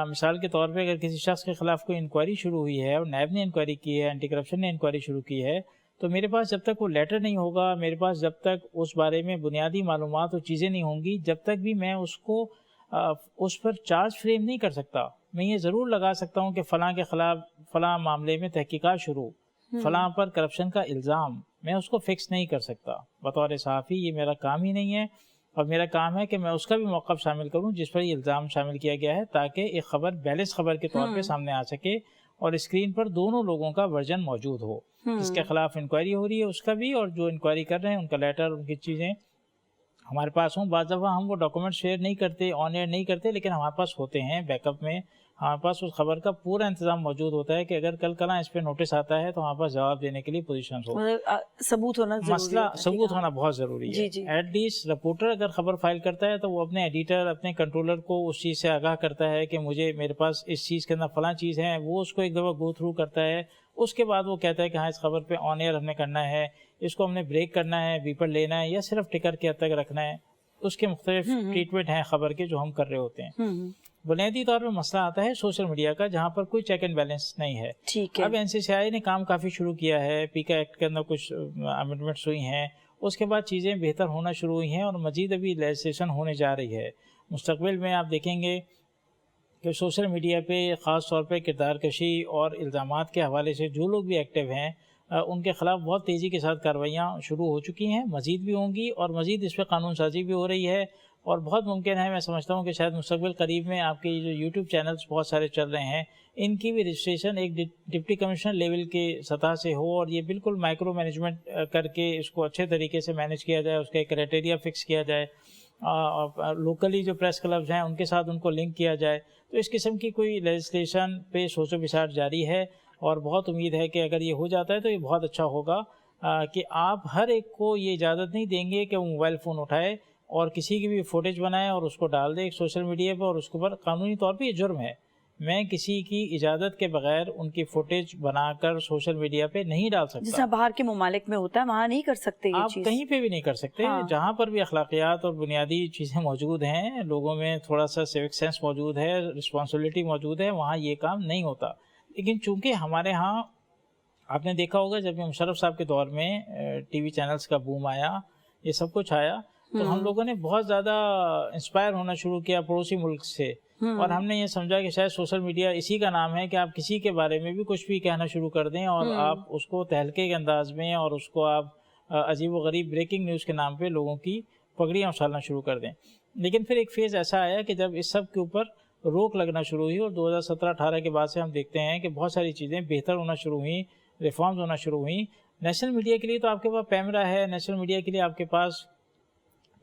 مثال کے طور پہ اگر کسی شخص کے خلاف کوئی انکوائری شروع ہوئی ہے اور نیب نے انکوائری کی ہے, اینٹی کرپشن نے انکوائری شروع کی ہے, تو میرے پاس جب تک وہ لیٹر نہیں ہوگا, میرے پاس جب تک اس بارے میں بنیادی معلومات اور چیزیں نہیں ہوں گی, جب تک بھی میں اس کو اس پر چارج فریم نہیں کر سکتا. میں یہ ضرور لگا سکتا ہوں کہ فلاں کے خلاف فلاں معاملے میں تحقیقات شروع، فلاں پر کرپشن کا الزام، میں اس کو فکس نہیں کر سکتا بطور صحافی، یہ میرا کام ہی نہیں ہے، اور میرا کام ہے کہ میں اس کا بھی موقف شامل کروں جس پر یہ الزام شامل کیا گیا ہے، تاکہ ایک خبر بیلنس خبر کے طور پہ سامنے آ سکے اور اسکرین پر دونوں لوگوں کا ورژن موجود ہو، جس کے خلاف انکوائری ہو رہی ہے اس کا بھی، اور جو انکوائری کر رہے ہیں ان کا لیٹر، ان کی چیزیں ہمارے پاس ہوں۔ بعض دفعہ ہم وہ ڈاکومنٹ شیئر نہیں کرتے، آن ایئر نہیں کرتے، لیکن ہمارے پاس ہوتے ہیں بیک اپ میں، ہمارے پاس اس خبر کا پورا انتظام موجود ہوتا ہے کہ اگر کل کلاں اس پہ نوٹس آتا ہے تو ہمارے پاس جواب دینے کے لیے پوزیشن ہو۔ ثبوت ہونا ضروری مسئلہ ہوتا ہے، ثبوت ہونا بہت ضروری ہے۔ ایٹ لیسٹ رپورٹر اگر خبر فائل کرتا ہے تو وہ اپنے ایڈیٹر، اپنے کنٹرولر کو اس چیز سے آگاہ کرتا ہے کہ میرے پاس اس چیز کے اندر فلاں چیز ہے، وہ اس کو ایک دفعہ گو تھرو کرتا ہے، اس کے بعد وہ کہتا ہے کہ ہاں اس خبر پہ آن ایئر ہم نے کرنا ہے، اس کو ہم نے بریک کرنا ہے، بی پر لینا ہے، یا صرف ٹکر کے حد تک رکھنا ہے۔ اس کے مختلف ٹریٹمنٹ ہیں خبر کے جو ہم کر رہے ہوتے ہیں۔ بنیادی طور پر مسئلہ آتا ہے سوشل میڈیا کا، جہاں پر کوئی چیک اینڈ بیلنس نہیں ہے۔ اب NCCI نے کام کافی شروع کیا ہے، پیکا ایکٹ کے اندر کچھ امینڈمنٹس ہوئی ہیں، اس کے بعد چیزیں بہتر ہونا شروع ہوئی ہیں، اور مزید ابھی لیجسلیشن ہونے جا رہی ہے۔ مستقبل میں آپ دیکھیں گے کہ سوشل میڈیا پہ خاص طور پہ کردار کشی اور الزامات کے حوالے سے جو لوگ بھی ایکٹیو ہیں، ان کے خلاف بہت تیزی کے ساتھ کارروائیاں شروع ہو چکی ہیں، مزید بھی ہوں گی، اور مزید اس پہ قانون سازی بھی ہو رہی ہے، اور بہت ممکن ہے، میں سمجھتا ہوں کہ شاید مستقبل قریب میں آپ کے جو یوٹیوب چینلز بہت سارے چل رہے ہیں، ان کی بھی رجسٹریشن ایک ڈپٹی کمشنر لیول کے سطح سے ہو، اور یہ بالکل مائکرو مینجمنٹ کر کے اس کو اچھے طریقے سے مینیج کیا جائے، اس کا ایک کرائٹیریا فکس کیا جائے، لوکلی جو پریس کلبز ہیں ان کے ساتھ ان کو لنک کیا جائے۔ تو اس قسم کی کوئی لیجسلیشن پہ سوچ و بچار جاری ہے، اور بہت امید ہے کہ اگر یہ ہو جاتا ہے تو یہ بہت اچھا ہوگا، کہ آپ ہر ایک کو یہ اجازت نہیں دیں گے کہ وہ موبائل فون اٹھائے اور کسی کی بھی فوٹیج بنائے اور اس کو ڈال دے ایک سوشل میڈیا پہ، اور اس کے اوپر قانونی طور پہ یہ جرم ہے۔ میں کسی کی اجازت کے بغیر ان کی فوٹیج بنا کر سوشل میڈیا پہ نہیں ڈال سکتا۔ جس طرح باہر کے ممالک میں ہوتا ہے وہاں نہیں کر سکتے یہ آپ چیز، کہیں پہ بھی نہیں کر سکتے۔ جہاں پر بھی اخلاقیات اور بنیادی چیزیں موجود ہیں، لوگوں میں تھوڑا سا سیوک سینس موجود ہے، رسپانسبلٹی موجود ہے، وہاں یہ کام نہیں ہوتا۔ لیکن چونکہ ہمارے ہاں آپ نے دیکھا ہوگا جب مشرف صاحب کے دور میں ٹی وی چینلز کا بوم آیا، یہ سب کچھ آیا، تو ہم لوگوں نے بہت زیادہ انسپائر ہونا شروع کیا پڑوسی ملک سے، اور ہم نے یہ سمجھا کہ شاید سوشل میڈیا اسی کا نام ہے کہ آپ کسی کے بارے میں بھی کچھ بھی کہنا شروع کر دیں، اور آپ اس کو تہلکے کے انداز میں، اور اس کو آپ عجیب و غریب بریکنگ نیوز کے نام پہ لوگوں کی پگڑیاں اچھالنا شروع کر دیں۔ لیکن پھر ایک فیز ایسا آیا کہ جب اس سب کے اوپر روک لگنا شروع ہوئی، اور 2017-18 کے بعد سے ہم دیکھتے ہیں کہ بہت ساری چیزیں بہتر ہونا شروع ہوئیں، ریفارمز ہونا شروع ہوئیں۔ نیشنل میڈیا کے لیے تو آپ کے پاس پیمرا ہے، نیشنل میڈیا کے لیے آپ کے پاس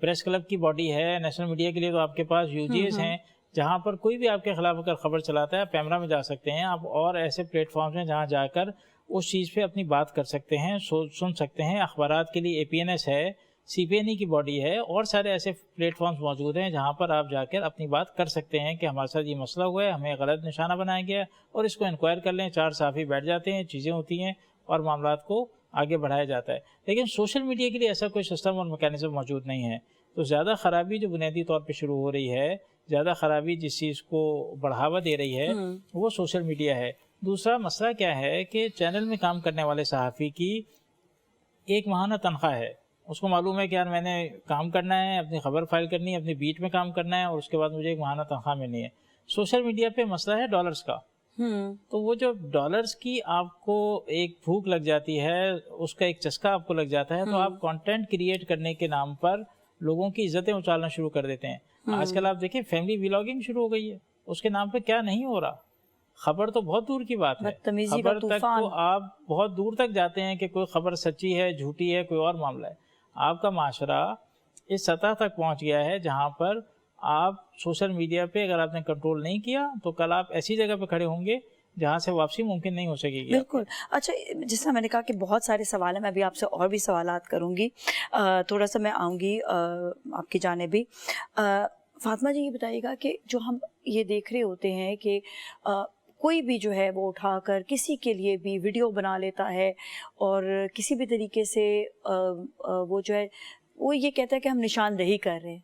پریس کلب کی باڈی ہے، نیشنل میڈیا کے لیے تو آپ کے پاس UGS ہیں، جہاں پر کوئی بھی آپ کے خلاف اگر خبر چلاتا ہے آپ پیمرا میں جا سکتے ہیں، آپ اور ایسے پلیٹ فارمز ہیں جہاں جا کر اس چیز پہ اپنی بات کر سکتے ہیں، سن سکتے ہیں۔ اخبارات کے لیے APNS ہے، CPNE کی باڈی ہے، اور سارے ایسے پلیٹ فارمز موجود ہیں جہاں پر آپ جا کر اپنی بات کر سکتے ہیں کہ ہمارے ساتھ یہ مسئلہ ہوا ہے، ہمیں غلط نشانہ بنایا گیا ہے، اور اس کو انکوائر کر لیں۔ 4 صحافی بیٹھ جاتے ہیں، چیزیں ہوتی ہیں، اور معاملات کو آگے بڑھایا جاتا ہے۔ لیکن سوشل میڈیا کے لیے ایسا کوئی سسٹم اور میکینزم موجود نہیں ہے، تو زیادہ خرابی جو بنیادی طور پہ شروع ہو رہی ہے، زیادہ خرابی جس چیز کو بڑھاوا دے رہی ہے وہ سوشل میڈیا ہے۔ دوسرا مسئلہ کیا ہے کہ چینل میں کام کرنے والے صحافی کی ایک ماہانہ تنخواہ ہے، اس کو معلوم ہے کہ یار میں نے کام کرنا ہے، اپنی خبر فائل کرنی ہے، اپنی بیٹ میں کام کرنا ہے، اور اس کے بعد مجھے ایک ماہانہ تنخواہ ملنی ہے۔ سوشل میڈیا پہ مسئلہ ہے ڈالرز کا، تو وہ جو ڈالرز کی آپ کو ایک بھوک لگ جاتی ہے، اس کا ایک چسکا آپ کو لگ جاتا ہے، تو آپ کانٹینٹ کریٹ کرنے کے نام پر لوگوں کی عزتیں اچھالنا شروع کر دیتے ہیں۔ آج کل آپ دیکھیں فیملی ولاگنگ شروع ہو گئی ہے، اس کے نام پہ کیا نہیں ہو رہا۔ خبر تو بہت دور کی بات ہے، خبر تک تو آپ بہت دور تک جاتے ہیں کہ کوئی خبر سچی ہے، جھوٹی ہے، کوئی اور معاملہ ہے۔ آپ کا معاشرہ اس سطح تک پہنچ گیا ہے جہاں پر آپ سوشل میڈیا پہ اگر آپ نے کنٹرول نہیں کیا تو کل آپ ایسی جگہ پہ کھڑے ہوں گے جہاں سے واپسی ممکن نہیں ہو سکے گی۔ بالکل۔ اچھا، جس طرح میں نے کہا کہ بہت سارے سوال ہیں، میں ابھی آپ سے اور بھی سوالات کروں گی، تھوڑا سا میں آؤں گی آپ کی جانب بھی۔ فاطمہ جی یہ بتائیے گا کہ جو ہم یہ دیکھ رہے ہوتے ہیں کہ کوئی بھی جو ہے وہ اٹھا کر کسی کے لیے بھی ویڈیو بنا لیتا ہے، اور کسی بھی طریقے سے وہ جو ہے وہ یہ کہتا ہے کہ ہم نشاندہی کر رہے ہیں،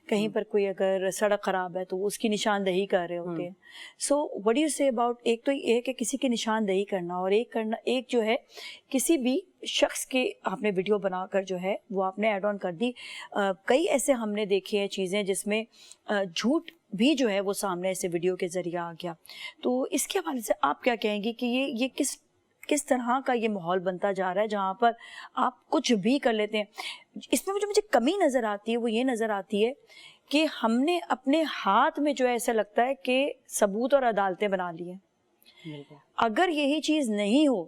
کہیں پر کوئی اگر سڑک خراب ہے تو اس کی نشاندہی کر رہے ہوتے ہیں۔ سو وٹ ڈو یو سے اباؤٹ، ایک تو یہ ہے کہ کسی کی نشاندہی کرنا، اور ایک جو ہے کسی بھی شخص کے آپ نے ویڈیو بنا کر جو ہے وہ آپ نے ایڈ آن کر دی۔ کئی ایسے ہم نے دیکھے ہیں چیزیں جس میں جھوٹ بھی جو ہے وہ سامنے ایسے ویڈیو کے ذریعے آ گیا. تو اس کے حوالے سے آپ کیا کہیں گی کہ یہ کس طرح کا یہ ماحول بنتا جا رہا ہے جہاں پر آپ کچھ بھی کر لیتے ہیں؟ اس میں جو مجھے کمی نظر آتی ہے وہ یہ نظر آتی ہے کہ ہم نے اپنے ہاتھ میں جو ہے ایسا لگتا ہے کہ ثبوت اور عدالتیں بنا لی ہیں. اگر یہی چیز نہیں ہو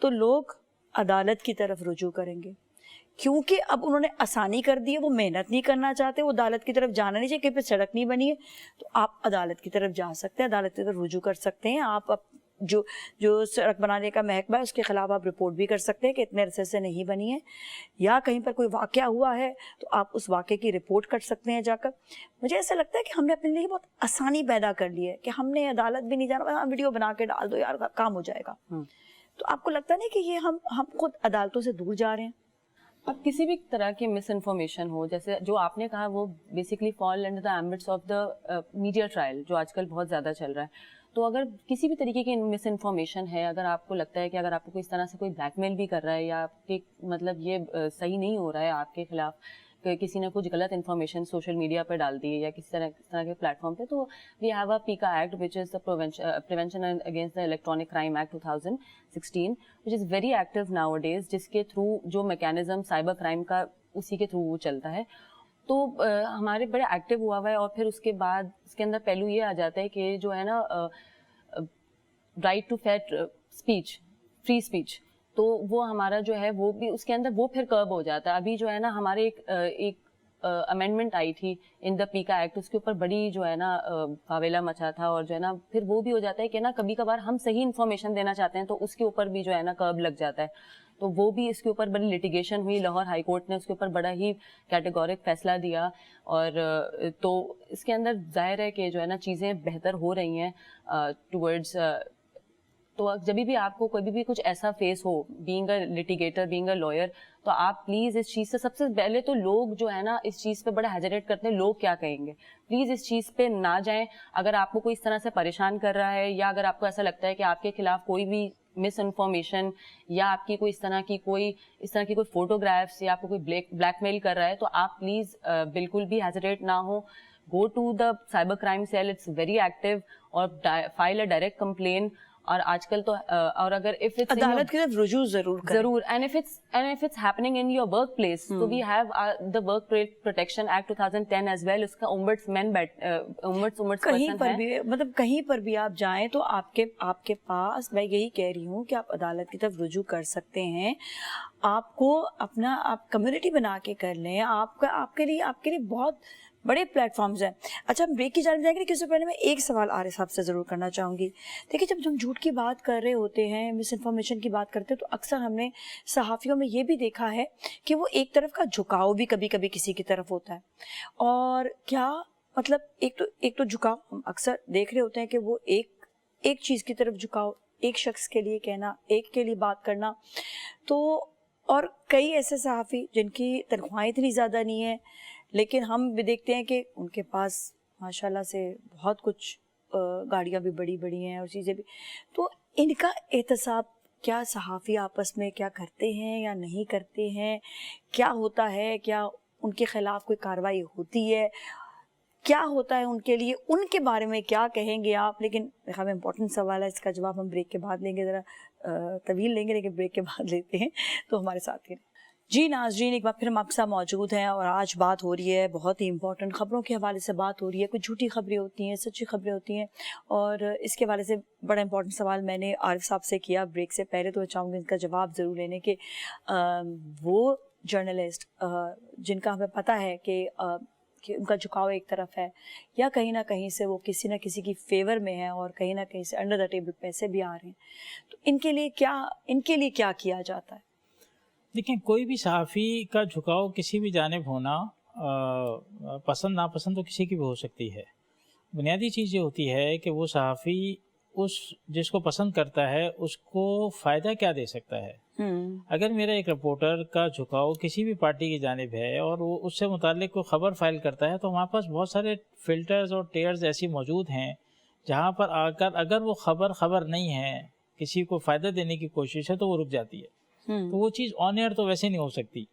تو لوگ عدالت کی طرف رجوع کریں گے، کیونکہ اب انہوں نے آسانی کر دی ہے، وہ محنت نہیں کرنا چاہتے، وہ عدالت کی طرف جانا نہیں چاہیے، کہ پہ سڑک نہیں بنی ہے تو آپ عدالت کی طرف جا سکتے ہیں، عدالت کی طرف رجوع کر سکتے ہیں. آپ جو سڑک بنانے کا محکمہ ہے اس کے خلاف آپ رپورٹ بھی کر سکتے ہیں کہ اتنے عرصے سے نہیں بنی ہے، یا کہیں پر کوئی واقعہ ہوا ہے تو آپ اس واقعے کی رپورٹ کر سکتے ہیں جا کر. مجھے ایسا لگتا ہے کہ ہم نے اپنے لیے بہت آسانی پیدا کر لی ہے کہ ہم نے عدالت بھی نہیں جانا، ویڈیو بنا کے ڈال دو یار کام ہو جائے گا. تو آپ کو لگتا نہیں کہ یہ ہم خود عدالتوں سے دور جا رہے ہیں؟ اب کسی بھی طرح کی مس انفارمیشن ہو، جیسے جو آپ نے کہا وہ basically fall under the ambits of the media trial جو آج کل بہت زیادہ چل رہا ہے. تو اگر کسی بھی طریقے کی مس انفارمیشن ہے، اگر آپ کو لگتا ہے کہ اگر آپ کو اس طرح سے کوئی بلیک میل بھی کر رہا ہے یا آپ کے مطلب یہ صحیح نہیں ہو رہا ہے آپ کے خلاف، کہ کسی نے کچھ غلط انفارمیشن سوشل میڈیا پہ ڈال دی ہے یا کسی طرح کے پلیٹ فارم پہ، تو we have a PECA act which is the prevention against the electronic crime act 2016 which is very active nowadays, جس کے تھرو جو میکینزم سائبر کرائم کا اسی کے تھرو وہ چلتا ہے. تو ہمارے بڑے ایکٹیو ہوا ہے. اور پھر اس کے بعد اس کے اندر پہلو یہ آ جاتا ہے کہ جو ہے نا right to fair speech, free speech, تو وہ ہمارا جو ہے وہ بھی اس کے اندر وہ پھر کرب ہو جاتا ہے. ابھی جو ہے نا ہمارے ایک امینڈمنٹ آئی تھی ان دا پیکا ایکٹ، اس کے اوپر بڑی جو ہے نا واویلا مچا تھا، اور جو ہے نا پھر وہ بھی ہو جاتا ہے کہ نا کبھی کبھار ہم صحیح انفارمیشن دینا چاہتے ہیں تو اس کے اوپر بھی جو ہے نا کرب لگ جاتا ہے. تو وہ بھی اس کے اوپر بڑی لٹیگیشن ہوئی، لاہور ہائی کورٹ نے اس کے اوپر بڑا ہی کیٹیگورک فیصلہ دیا. اور تو اس کے اندر ظاہر ہے کہ جو ہے نا چیزیں بہتر ہو رہی ہیں ٹورڈز. تو جب بھی آپ کو کوئی بھی کچھ ایسا فیس ہو، being a litigator, being a lawyer, تو آپ پلیز اس چیز سے، سب سے پہلے تو لوگ جو ہے نا اس چیز پہ بڑا ہیزیٹیٹ کرتے ہیں، لوگ کیا کہیں گے، پلیز اس چیز پہ نہ جائیں. اگر آپ کو کوئی اس طرح سے پریشان کر رہا ہے، یا اگر آپ کو ایسا لگتا ہے کہ آپ کے خلاف کوئی بھی مس انفارمیشن یا آپ کی کوئی اس طرح کی کوئی فوٹوگرافس یا آپ کو کوئی بلیک میل کر رہا ہے، تو آپ پلیز بالکل بھی ہیزیٹیٹ نہ ہو. Go to the cyber crime cell, it's very active, اور فائل اے ڈائریکٹ کمپلین. اور آج کل تو اور اگر عدالت کی طرف رجوع ضرور and if it's happening in your workplace, تو we have the work protection act 2010 as well. اس کا کہیں پر بھی مطلب کہیں پر بھی آپ جائیں تو آپ کے پاس، میں یہی کہہ رہی ہوں کہ آپ عدالت کی طرف رجوع کر سکتے ہیں. آپ کو اپنا آپ کمیونٹی بنا کے کر لیں. آپ کے لیے بہت بڑے پلیٹ فارمز ہیں. اچھا ہم بریک کی جانب جائیں گے، لیکن اس سے پہلے میں ایک سوال عارف صاحب سے ضرور کرنا چاہوں گی. دیکھیے جب ہم جھوٹ کی بات کر رہے ہوتے ہیں، مس انفارمیشن کی بات کرتے ہیں، تو اکثر ہم نے صحافیوں میں یہ بھی دیکھا ہے کہ وہ ایک طرف کا جھکاؤ بھی کبھی کبھی کسی کی طرف ہوتا ہے. اور کیا مطلب ایک تو جھکاؤ ہم اکثر دیکھ رہے ہوتے ہیں کہ وہ ایک چیز کی طرف جھکاؤ، ایک شخص کے لیے کہنا، ایک کے لیے بات کرنا. تو اور کئی ایسے صحافی جن کی تنخواہیں اتنی زیادہ نہیں ہیں، لیکن ہم بھی دیکھتے ہیں کہ ان کے پاس ماشاءاللہ سے بہت کچھ گاڑیاں بھی بڑی بڑی ہیں اور چیزیں بھی. تو ان کا احتساب کیا صحافی آپس میں کیا کرتے ہیں یا نہیں کرتے ہیں؟ کیا ہوتا ہے؟ کیا ان کے خلاف کوئی کارروائی ہوتی ہے؟ کیا ہوتا ہے ان کے لیے؟ ان کے بارے میں کیا کہیں گے آپ؟ لیکن ہمیں امپورٹنٹ سوال ہے، اس کا جواب ہم بریک کے بعد لیں گے، ذرا طویل لیں گے لیکن بریک کے بعد لیتے ہیں. تو ہمارے ساتھ رہیں. جی ناظرین، ایک بار پھر ہم آپ کے ساتھ موجود ہیں، اور آج بات ہو رہی ہے بہت ہی امپورٹنٹ خبروں کے حوالے سے بات ہو رہی ہے. کچھ جھوٹی خبریں ہوتی ہیں، سچی خبریں ہوتی ہیں، اور اس کے حوالے سے بڑا امپورٹنٹ سوال میں نے عارف صاحب سے کیا بریک سے پہلے، تو چاہوں گی ان کا جواب ضرور لینے کہ وہ جرنلسٹ جن کا ہمیں پتہ ہے کہ ان کا جھکاؤ ایک طرف ہے، یا کہیں نہ کہیں سے وہ کسی نہ کسی کی فیور میں ہے اور کہیں نہ کہیں سے انڈر دا ٹیبل پیسے بھی آ رہے ہیں، تو ان کے لیے کیا کیا جاتا ہے؟ دیکھیں، کوئی بھی صحافی کا جھکاؤ کسی بھی جانب ہونا پسند ناپسند تو کسی کی بھی ہو سکتی ہے. بنیادی چیز یہ ہوتی ہے کہ وہ صحافی جس کو پسند کرتا ہے اس کو فائدہ کیا دے سکتا ہے. اگر میرا ایک رپورٹر کا جھکاؤ کسی بھی پارٹی کی جانب ہے اور وہ اس سے متعلق کوئی خبر فائل کرتا ہے، تو ہمارے پاس بہت سارے فلٹرز اور ٹیئرز ایسی موجود ہیں جہاں پر آ کر اگر وہ خبر نہیں ہے، کسی کو فائدہ دینے کی کوشش ہے، تو وہ رک جاتی ہے. تو وہ چیز آن ایئر تو ویسے نہیں ہو سکتی،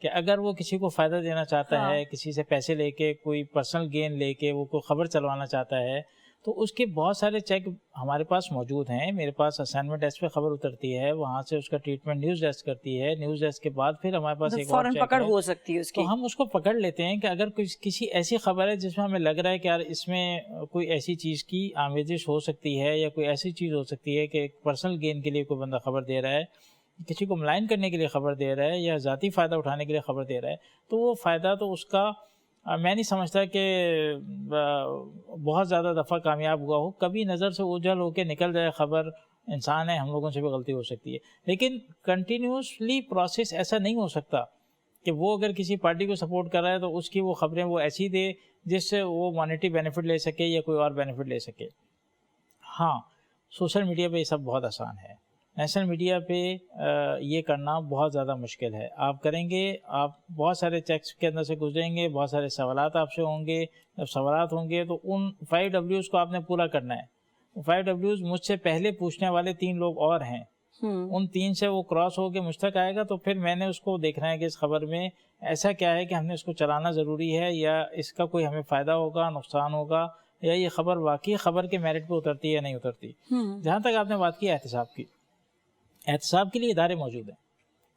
کہ اگر وہ کسی کو فائدہ دینا چاہتا ہے, کسی سے پیسے لے کے, کوئی پرسنل گین لے کے وہ کوئی خبر چلوانا چاہتا ہے, تو اس کے بہت سارے چیک ہمارے پاس موجود ہیں. میرے پاس اسائنمنٹ ڈیسک پہ خبر اترتی ہے, وہاں سے اس کا ٹریٹمنٹ نیوز ڈیسک کرتی ہے, نیوز ڈیسک کے بعد پھر ہمارے پاس ایک اور چیک پکڑ ہے ہو سکتی ہے اس کی. تو ہم اس کو پکڑ لیتے ہیں کہ اگر کسی ایسی خبر ہے جس میں ہمیں لگ رہا ہے کہ یار اس میں کوئی ایسی چیز کی آمیزش ہو سکتی ہے یا کوئی ایسی چیز ہو سکتی ہے کہ ایک پرسنل گین کے لیے کوئی بندہ خبر دے رہا ہے, کسی کو ملائن کرنے کے لیے خبر دے رہا ہے یا ذاتی فائدہ اٹھانے کے لیے خبر دے رہا ہے, تو وہ فائدہ تو اس کا میں نہیں سمجھتا کہ بہت زیادہ دفعہ کامیاب ہوا ہو. کبھی نظر سے اوجھل ہو کے نکل جائے خبر, انسان ہے, ہم لوگوں سے بھی غلطی ہو سکتی ہے, لیکن کنٹینیوسلی پروسیس ایسا نہیں ہو سکتا کہ وہ اگر کسی پارٹی کو سپورٹ کر رہا ہے تو اس کی وہ خبریں وہ ایسی دے جس سے وہ مانیٹری بینیفٹ لے سکے یا کوئی اور بینیفٹ لے سکے. ہاں, سوشل میڈیا پہ یہ سب بہت آسان ہے, نیشنل میڈیا پہ یہ کرنا بہت زیادہ مشکل ہے. آپ کریں گے, آپ بہت سارے چیکس کے اندر سے گزریں گے, بہت سارے سوالات آپ سے ہوں گے, جب سوالات ہوں گے تو ان 5 Ws کو آپ نے پورا کرنا ہے. 5 Ws مجھ سے پہلے پوچھنے والے 3 لوگ اور ہیں, ان 3 سے وہ کراس ہو کے مجھ تک آئے گا, تو پھر میں نے اس کو دیکھنا ہے کہ اس خبر میں ایسا کیا ہے کہ ہم نے اس کو چلانا ضروری ہے, یا اس کا کوئی ہمیں فائدہ ہوگا, نقصان ہوگا, یا یہ خبر واقعی خبر کے میرٹ پہ اترتی ہے یا نہیں اترتی. جہاں تک آپ نے بات کی احتساب کی, احتساب کے لیے ادارے موجود ہیں.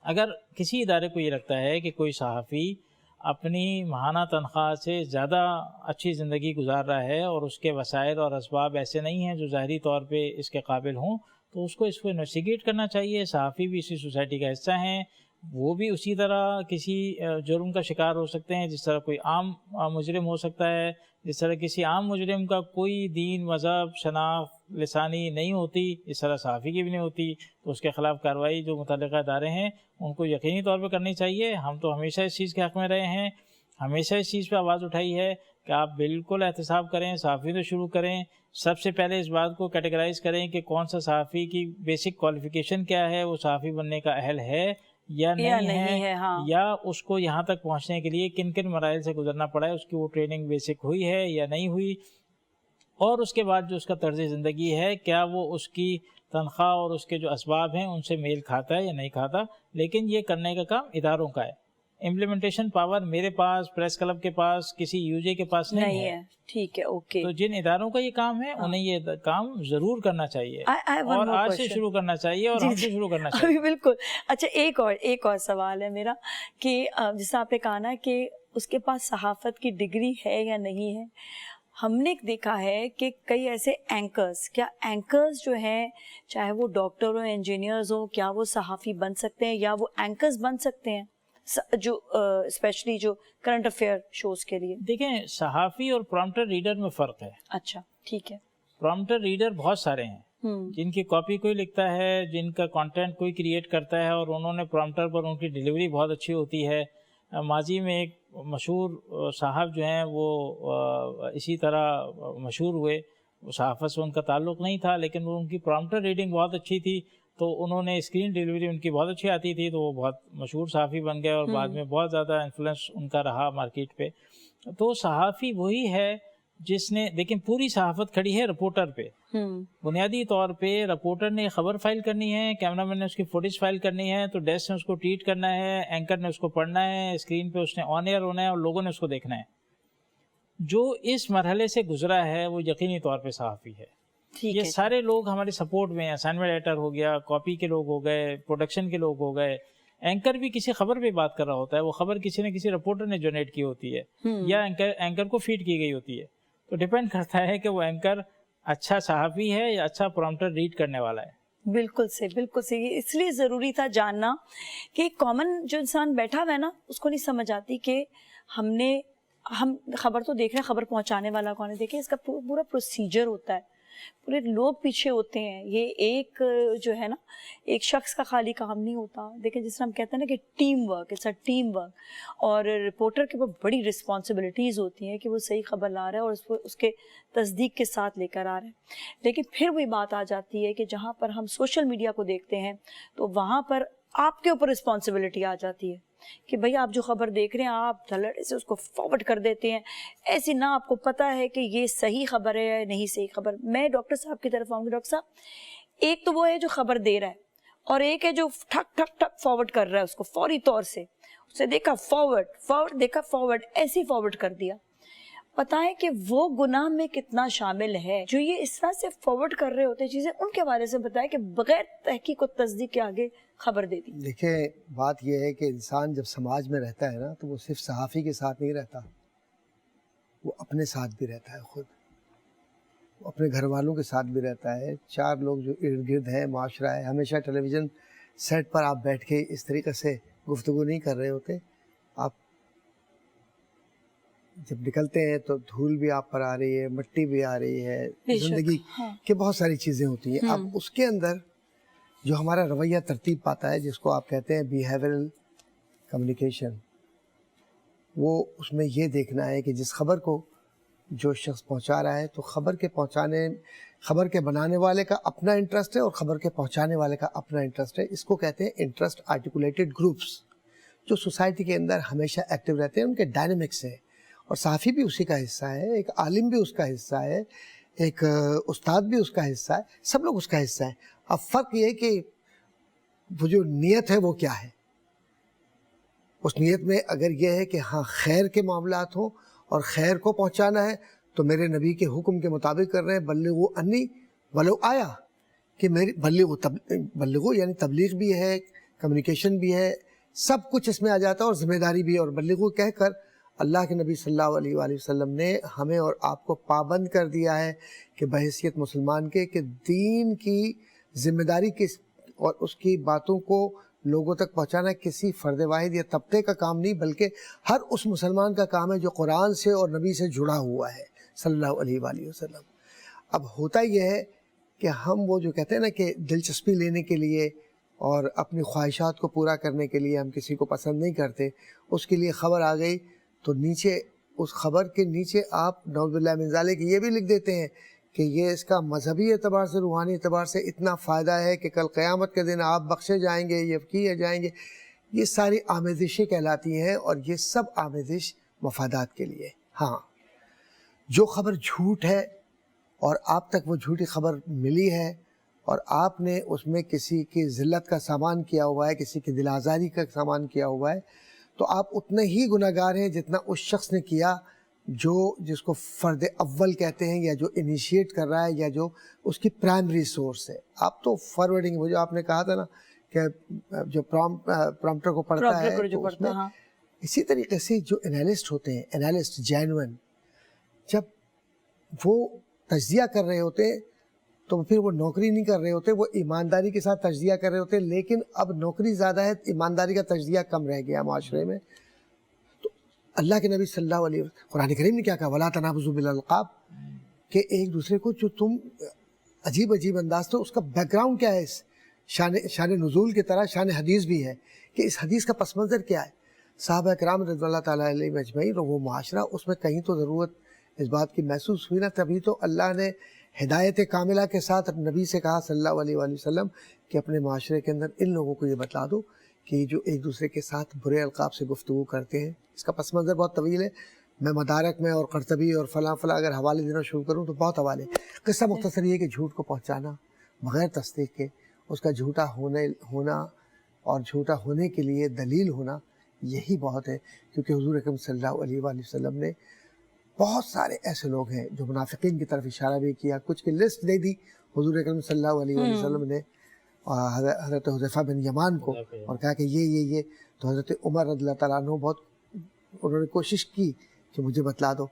اگر کسی ادارے کو یہ لگتا ہے کہ کوئی صحافی اپنی ماہانہ تنخواہ سے زیادہ اچھی زندگی گزار رہا ہے اور اس کے وسائل اور اسباب ایسے نہیں ہیں جو ظاہری طور پہ اس کے قابل ہوں, تو اس کو انویسٹیگیٹ کرنا چاہیے. صحافی بھی اسی سوسائٹی کا حصہ ہیں, وہ بھی اسی طرح کسی جرم کا شکار ہو سکتے ہیں جس طرح کوئی عام مجرم ہو سکتا ہے. جس طرح کسی عام مجرم کا کوئی دین, مذہب, شناخت لسانی نہیں ہوتی, اس طرح صحافی کی بھی نہیں ہوتی, تو اس کے خلاف کارروائی جو متعلقہ ادارے ہیں ان کو یقینی طور پہ کرنی چاہیے. ہم تو ہمیشہ اس چیز کے حق میں رہے ہیں, ہمیشہ اس چیز پہ آواز اٹھائی ہے کہ آپ بالکل احتساب کریں, صحافیوں سے شروع کریں. سب سے پہلے اس بات کو کیٹیگرائز کریں کہ کون سا صحافی کی بیسک کوالیفیکیشن کیا ہے, وہ صحافی بننے کا اہل ہے یا نہیں ہے, یا اس کو یہاں تک پہنچنے کے لیے کن کن مراحل سے گزرنا پڑا ہے, اس کی وہ ٹریننگ بیسک ہوئی ہے یا نہیں ہوئی, اور اس کے بعد جو اس کا طرز زندگی ہے کیا وہ اس کی تنخواہ اور اس کے جو اسباب ہیں ان سے میل کھاتا ہے یا نہیں کھاتا. لیکن یہ کرنے کا کام اداروں کا ہے. امپلیمنٹیشن پاور میرے پاس, پریس کلب کے پاس, کسی یو جے کے پاس نہیں ہے. ٹھیک ہے, اوکے. تو جن اداروں کا یہ کام ہے انہیں یہ کام ضرور کرنا چاہیے, اور آج سے شروع کرنا چاہیے, اور ہم سے شروع کرنا چاہیے. بالکل. اچھا, ایک اور سوال ہے میرا کہ جیسا آپ نے کہا نا کہ اس کے پاس صحافت کی ڈگری ہے یا نہیں ہے. ہم نے دیکھا ہے کہ کئی ایسے اینکرز, کیا اینکرز جو ہیں چاہے وہ ڈاکٹر ہو, انجینئرز ہو, کیا وہ صحافی بن سکتے ہیں یا وہ اینکرز بن سکتے ہیں, جو اسپیشلی جو کرنٹ افیئر شوز کے لیے؟ دیکھیں, صحافی اور پرومپٹر ریڈر میں فرق ہے. اچھا, ٹھیک ہے. پرومپٹر ریڈر بہت سارے ہیں جن کی کاپی کوئی لکھتا ہے, جن کا کانٹینٹ کوئی کریٹ کرتا ہے, اور انہوں نے پرومپٹر پر ان کی ڈیلیوری بہت اچھی ہوتی ہے. ماضی میں ایک مشہور صاحب جو ہیں وہ اسی طرح مشہور ہوئے, صحافت سے ان کا تعلق نہیں تھا لیکن وہ ان کی پرومپٹر ریڈنگ بہت اچھی تھی, تو انہوں نے اسکرین ڈیلیوری ان کی بہت اچھی آتی تھی, تو وہ بہت مشہور صحافی بن گئے, اور بعد میں بہت زیادہ انفلوئنس ان کا رہا مارکیٹ پہ. تو صحافی وہی ہے جس نے, لیکن پوری صحافت کھڑی ہے رپورٹر پہ. بنیادی طور پہ رپورٹر نے خبر فائل کرنی ہے, کیمرہ مین نے اس کی فوٹیج فائل کرنی ہے, تو ڈیسک نے اس کو ٹویٹ کرنا ہے, اینکر نے اس کو پڑھنا ہے, اسکرین پہ اس نے آن ایئر ہونا ہے, اور لوگوں نے اس کو دیکھنا ہے. جو اس مرحلے سے گزرا ہے وہ یقینی طور پہ صحافی ہے. یہ سارے لوگ ہمارے سپورٹ میں ہیں. اسائنمنٹ ایڈیٹر ہو گیا, کاپی کے لوگ ہو گئے, پروڈکشن کے لوگ ہو گئے, اینکر بھی کسی خبر پہ بات کر رہا ہوتا ہے, وہ خبر کسی نہ کسی رپورٹر نے جنریٹ کی ہوتی ہے, یا اینکر کو فیڈ کی گئی ہوتی ہے. تو ڈیپینڈ کرتا ہے کہ وہ اینکر اچھا صحافی ہے یا اچھا پرومپٹر ریڈ کرنے والا ہے. بالکل سے, بالکل سے. اس لیے ضروری تھا جاننا کہ کامن جو انسان بیٹھا ہوا ہے نا, اس کو نہیں سمجھ آتی کہ ہم خبر تو دیکھ رہے ہیں, خبر پہنچانے والا کون ہے. دیکھیں, اس کا پورا پروسیجر ہوتا ہے, پورے لوگ پیچھے ہوتے ہیں. یہ ایک جو ہے نا, ایک شخص کا خالی کام نہیں ہوتا. دیکھیں, جس طرح ہم کہتے ہیں نا کہ team work, it's a team work, اور رپورٹر کے اوپر بڑی رسپانسبلٹیز ہوتی ہیں کہ وہ صحیح خبر لا رہا ہے اور اس کے تصدیق کے ساتھ لے کر آ رہے ہیں. لیکن پھر وہی بات آ جاتی ہے کہ جہاں پر ہم سوشل میڈیا کو دیکھتے ہیں تو وہاں پر آپ کے اوپر رسپانسبلٹی آ جاتی ہے کہ بھئی آپ جو خبر دیکھ رہے ہیں آپ دھڑے سے اس کو فارورڈ کر دیتے ہیں, ایسی نہ آپ کو پتہ ہے کہ یہ صحیح خبر ہے یا نہیں صحیح خبر. میں ڈاکٹر صاحب کی طرف آؤں گی. ڈاکٹر صاحب, ایک تو وہ ہے جو خبر دے رہا ہے, اور ایک ہے جو ٹھک ٹھک ٹھک فارورڈ کر رہا ہے اس کو فوری طور سے. اسے دیکھا فارورڈ دیکھا فارورڈ ایسے ہی فارورڈ کر دیا. بتائیں کہ وہ گناہ میں کتنا شامل ہے جو یہ اس طرح سے فارورڈ کر رہے ہوتے ہیں چیزیں, ان کے بارے سے بتائیں کہ بغیر تحقیق و تصدیق کے آگے خبر دے دی. دیکھیں بات یہ ہے کہ انسان جب سماج میں رہتا ہے نا تو وہ صرف صحافی کے ساتھ نہیں رہتا, وہ اپنے ساتھ بھی رہتا ہے, خود وہ اپنے گھر والوں کے ساتھ بھی رہتا ہے. 4 لوگ جو ارد گرد ہیں, معاشرہ ہے, ہمیشہ ٹیلی ویژن سیٹ پر آپ بیٹھ کے اس طریقے سے گفتگو نہیں کر رہے ہوتے. آپ جب نکلتے ہیں تو دھول بھی آپ پر آ رہی ہے, مٹی بھی آ رہی ہے, زندگی کے بہت ساری چیزیں ہوتی ہیں. اب اس کے اندر جو ہمارا رویہ ترتیب پاتا ہے, جس کو آپ کہتے ہیں بیہیورل کمیونیکیشن, وہ اس میں یہ دیکھنا ہے کہ جس خبر کو جو شخص پہنچا رہا ہے تو خبر کے بنانے والے کا اپنا انٹرسٹ ہے اور خبر کے پہنچانے والے کا اپنا انٹرسٹ ہے. اس کو کہتے ہیں انٹرسٹ آرٹیکولیٹڈ گروپس, جو سوسائٹی کے اندر ہمیشہ ایکٹیو رہتے ہیں. ان کے ڈائنمکس ہے, اور صحافی بھی اسی کا حصہ ہے, ایک عالم بھی اس کا حصہ ہے, ایک استاد بھی اس کا حصہ ہے, سب لوگ اس کا حصہ ہیں. اب فرق یہ ہے کہ وہ جو نیت ہے وہ کیا ہے. اس نیت میں اگر یہ ہے کہ ہاں خیر کے معاملات ہوں اور خیر کو پہنچانا ہے تو میرے نبی کے حکم کے مطابق کر رہے ہیں, بلغوا انی ولو آیا, کہ میری بلغو یعنی تبلیغ بھی ہے, کمیونیکیشن بھی ہے, سب کچھ اس میں آ جاتا ہے, اور ذمہ داری بھی ہے. اور بلغو کہہ کر اللہ کے نبی صلی اللہ علیہ وآلہ وسلم نے ہمیں اور آپ کو پابند کر دیا ہے کہ بحیثیت مسلمان کے کہ دین کی ذمہ داری اور اس کی باتوں کو لوگوں تک پہنچانا کسی فرد واحد یا طبقے کا کام نہیں, بلکہ ہر اس مسلمان کا کام ہے جو قرآن سے اور نبی سے جڑا ہوا ہے صلی اللہ علیہ وآلہ وسلم. اب ہوتا یہ ہے کہ ہم وہ جو کہتے ہیں نا کہ دلچسپی لینے کے لیے اور اپنی خواہشات کو پورا کرنے کے لیے ہم کسی کو پسند نہیں کرتے. اس کے لیے خبر آ گئی تو نیچے اس خبر کے نیچے آپ نعوذ باللہ من ذالک یہ بھی لکھ دیتے ہیں کہ یہ اس کا مذہبی اعتبار سے, روحانی اعتبار سے اتنا فائدہ ہے کہ کل قیامت کے دن آپ بخشے جائیں گے, یہ کیے جائیں گے. یہ ساری آمیزشیں کہلاتی ہیں, اور یہ سب آمیزش مفادات کے لیے. ہاں جو خبر جھوٹ ہے اور آپ تک وہ جھوٹی خبر ملی ہے اور آپ نے اس میں کسی کی ذلت کا سامان کیا ہوا ہے, کسی کی دل آزاری کا سامان کیا ہوا ہے, تو آپ اتنے ہی گناہگار ہیں جتنا اس شخص نے کیا جس کو فرد اول کہتے ہیں, یا جو انیشیٹ کر رہا ہے, یا جو اس کی پرائمری سورس ہے. آپ تو فارورڈنگ, وہ جو آپ نے کہا تھا نا کہ جو پرامپٹر کو پڑھتا ہے, تو اس میں اسی طریقے سے جو انالسٹ ہوتے ہیں, انالسٹ جینوئن, جب وہ تجزیہ کر رہے ہوتے ہیں تو پھر وہ نوکری نہیں کر رہے ہوتے, وہ ایمانداری کے ساتھ تجزیہ کر رہے ہوتے ہیں. لیکن اب نوکری زیادہ ہے, ایمانداری کا تجزیہ کم رہ گیا معاشرے میں. تو اللہ کے نبی صلی اللہ علیہ وسلم, قرآن کریم نے کیا کہا, وَلَا تَنَابَزُوا بِالْأَلْقَابِ, کہ ایک دوسرے کو جو تم عجیب انداز تو اس کا بیک گراؤنڈ کیا ہے, شان نزول کی طرح شان حدیث بھی ہے کہ اس حدیث کا پس منظر کیا ہے. صحابہ کرام رضی اللہ تعالیٰ علیہ اجمعین, وہ معاشرہ, اس میں کہیں تو ضرورت اس بات کی محسوس ہوئی نا, تبھی تو اللہ نے ہدایت کاملہ کے ساتھ نبی سے کہا صلی اللہ علیہ وآلہ وسلم کہ اپنے معاشرے کے اندر ان لوگوں کو یہ بتلا دو کہ جو ایک دوسرے کے ساتھ برے القاب سے گفتگو کرتے ہیں. اس کا پس منظر بہت طویل ہے, میں مدارک میں اور قرطبی اور فلاں اگر حوالے دینا شروع کروں تو بہت حوالے. قصہ مختصر یہ کہ جھوٹ کو پہنچانا بغیر تصدیق کے, اس کا جھوٹا ہونا اور جھوٹا ہونے کے لیے دلیل ہونا, یہی بہت ہے. کیونکہ حضور اکرم صلی اللہ علیہ وآلہ وسلم نے بہت سارے ایسے لوگ ہیں جو منافقین کی طرف اشارہ بھی کیا, کچھ کی لسٹ دے دی حضور اکرم صلی اللہ علیہ وآلہ وسلم نے حضرت حذیفہ بن یمان کو, اور کہا کہ یہ تو حضرت عمر رضی اللہ تعالیٰ عنہ بہت انہوں نے کوشش کی کہ مجھے بتلا دو.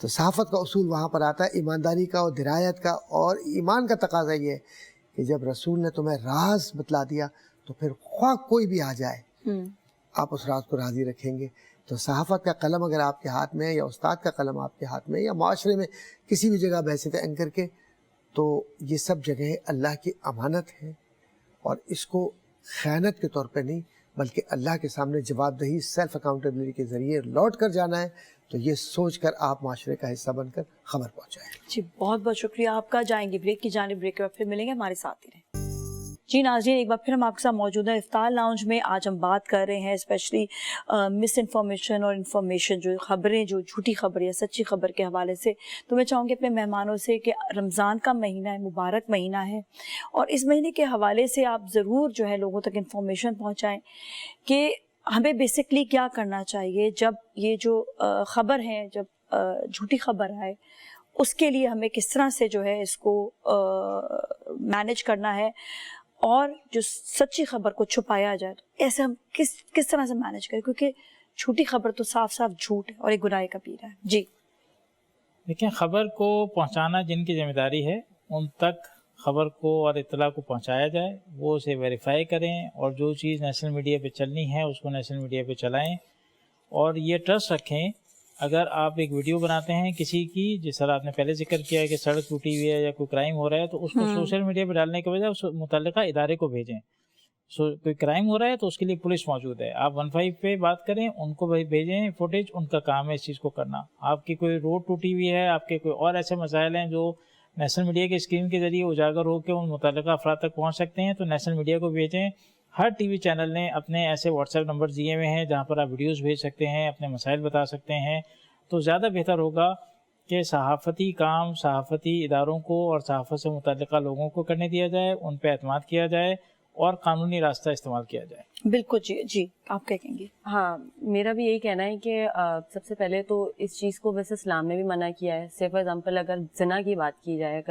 تو صحافت کا اصول وہاں پر آتا ہے, ایمانداری کا اور درایت کا, اور ایمان کا تقاضا یہ ہے کہ جب رسول نے تمہیں راز بتلا دیا تو پھر خواہ کوئی بھی آ جائے آپ اس راز کو راضی رکھیں گے. تو صحافت کا قلم اگر آپ کے ہاتھ میں ہے, یا استاد کا قلم آپ کے ہاتھ میں ہے, یا معاشرے میں کسی بھی جگہ بحیثیت اینکر کے, تو یہ سب جگہیں اللہ کی امانت ہیں, اور اس کو خیانت کے طور پہ نہیں بلکہ اللہ کے سامنے جواب دہی سیلف اکاؤنٹیبلٹی کے ذریعے لوٹ کر جانا ہے. تو یہ سوچ کر آپ معاشرے کا حصہ بن کر خبر پہنچائیں. جی بہت بہت شکریہ آپ کا. جائیں گے بریک کی جانب, بریک کے وقت پھر ملیں گے, ہمارے ساتھ ہی رہیں. جی ناظرین، ایک بار پھر ہم آپ کے ساتھ موجود ہیں افطار لاؤنج میں. آج ہم بات کر رہے ہیں اسپیشلی مس انفارمیشن اور انفارمیشن، جو خبریں، جو جھوٹی خبر یا سچی خبر کے حوالے سے. تو میں چاہوں گی اپنے مہمانوں سے کہ رمضان کا مہینہ ہے، مبارک مہینہ ہے، اور اس مہینے کے حوالے سے آپ ضرور جو ہے لوگوں تک انفارمیشن پہنچائیں کہ ہمیں بیسکلی کیا کرنا چاہیے جب یہ جو خبر ہے، جب جھوٹی خبر آئے، اس کے لیے ہمیں کس طرح سے جو ہے اس کو مینیج کرنا ہے، اور جو سچی خبر کو چھپایا جائے تو ایسے ہم کس طرح سے مینیج کریں، کیونکہ جھوٹی خبر تو صاف صاف جھوٹ ہے اور ایک گناہ کبیرہ ہے. جی دیکھیں، خبر کو پہنچانا جن کی ذمہ داری ہے، ان تک خبر کو اور اطلاع کو پہنچایا جائے، وہ اسے ویریفائی کریں، اور جو چیز نیشنل میڈیا پہ چلنی ہے اس کو نیشنل میڈیا پہ چلائیں. اور یہ ٹرسٹ رکھیں، اگر آپ ایک ویڈیو بناتے ہیں کسی کی، جس طرح آپ نے پہلے ذکر کیا ہے کہ سڑک ٹوٹی ہوئی ہے یا کوئی کرائم ہو رہا ہے، تو اس کو سوشل میڈیا پہ ڈالنے کے بجائے اس متعلقہ ادارے کو بھیجیں. کوئی کرائم ہو رہا ہے تو اس کے لیے پولیس موجود ہے، آپ 15 پہ بات کریں، ان کو بھیجیں فوٹیج، ان کا کام ہے اس چیز کو کرنا. آپ کی کوئی روڈ ٹوٹی ہوئی ہے، آپ کے کوئی اور ایسے مسائل ہیں جو نیشنل میڈیا کے اسکرین کے ذریعے اجاگر ہو کے ان متعلقہ افراد تک پہنچ سکتے ہیں، تو نیشنل میڈیا کو بھیجیں. ہر ٹی وی چینل نے اپنے ایسے واٹس ایپ نمبر دیے ہوئے ہیں جہاں پر آپ ویڈیوز بھیج سکتے ہیں، اپنے مسائل بتا سکتے ہیں. تو زیادہ بہتر ہوگا کہ صحافتی کام صحافتی اداروں کو اور صحافت سے متعلقہ لوگوں کو کرنے دیا جائے، ان پہ اعتماد کیا جائے اور قانونی راستہ استعمال کیا جائے. بالکل. جی آپ کیا کہیں گے؟ ہاں، میرا بھی یہی کہنا ہے کہ سب سے پہلے تو اس چیز کو ویسے اسلام نے بھی منع کیا ہے. سے فار ایگزامپل اگر زنا کی بات کی جائے،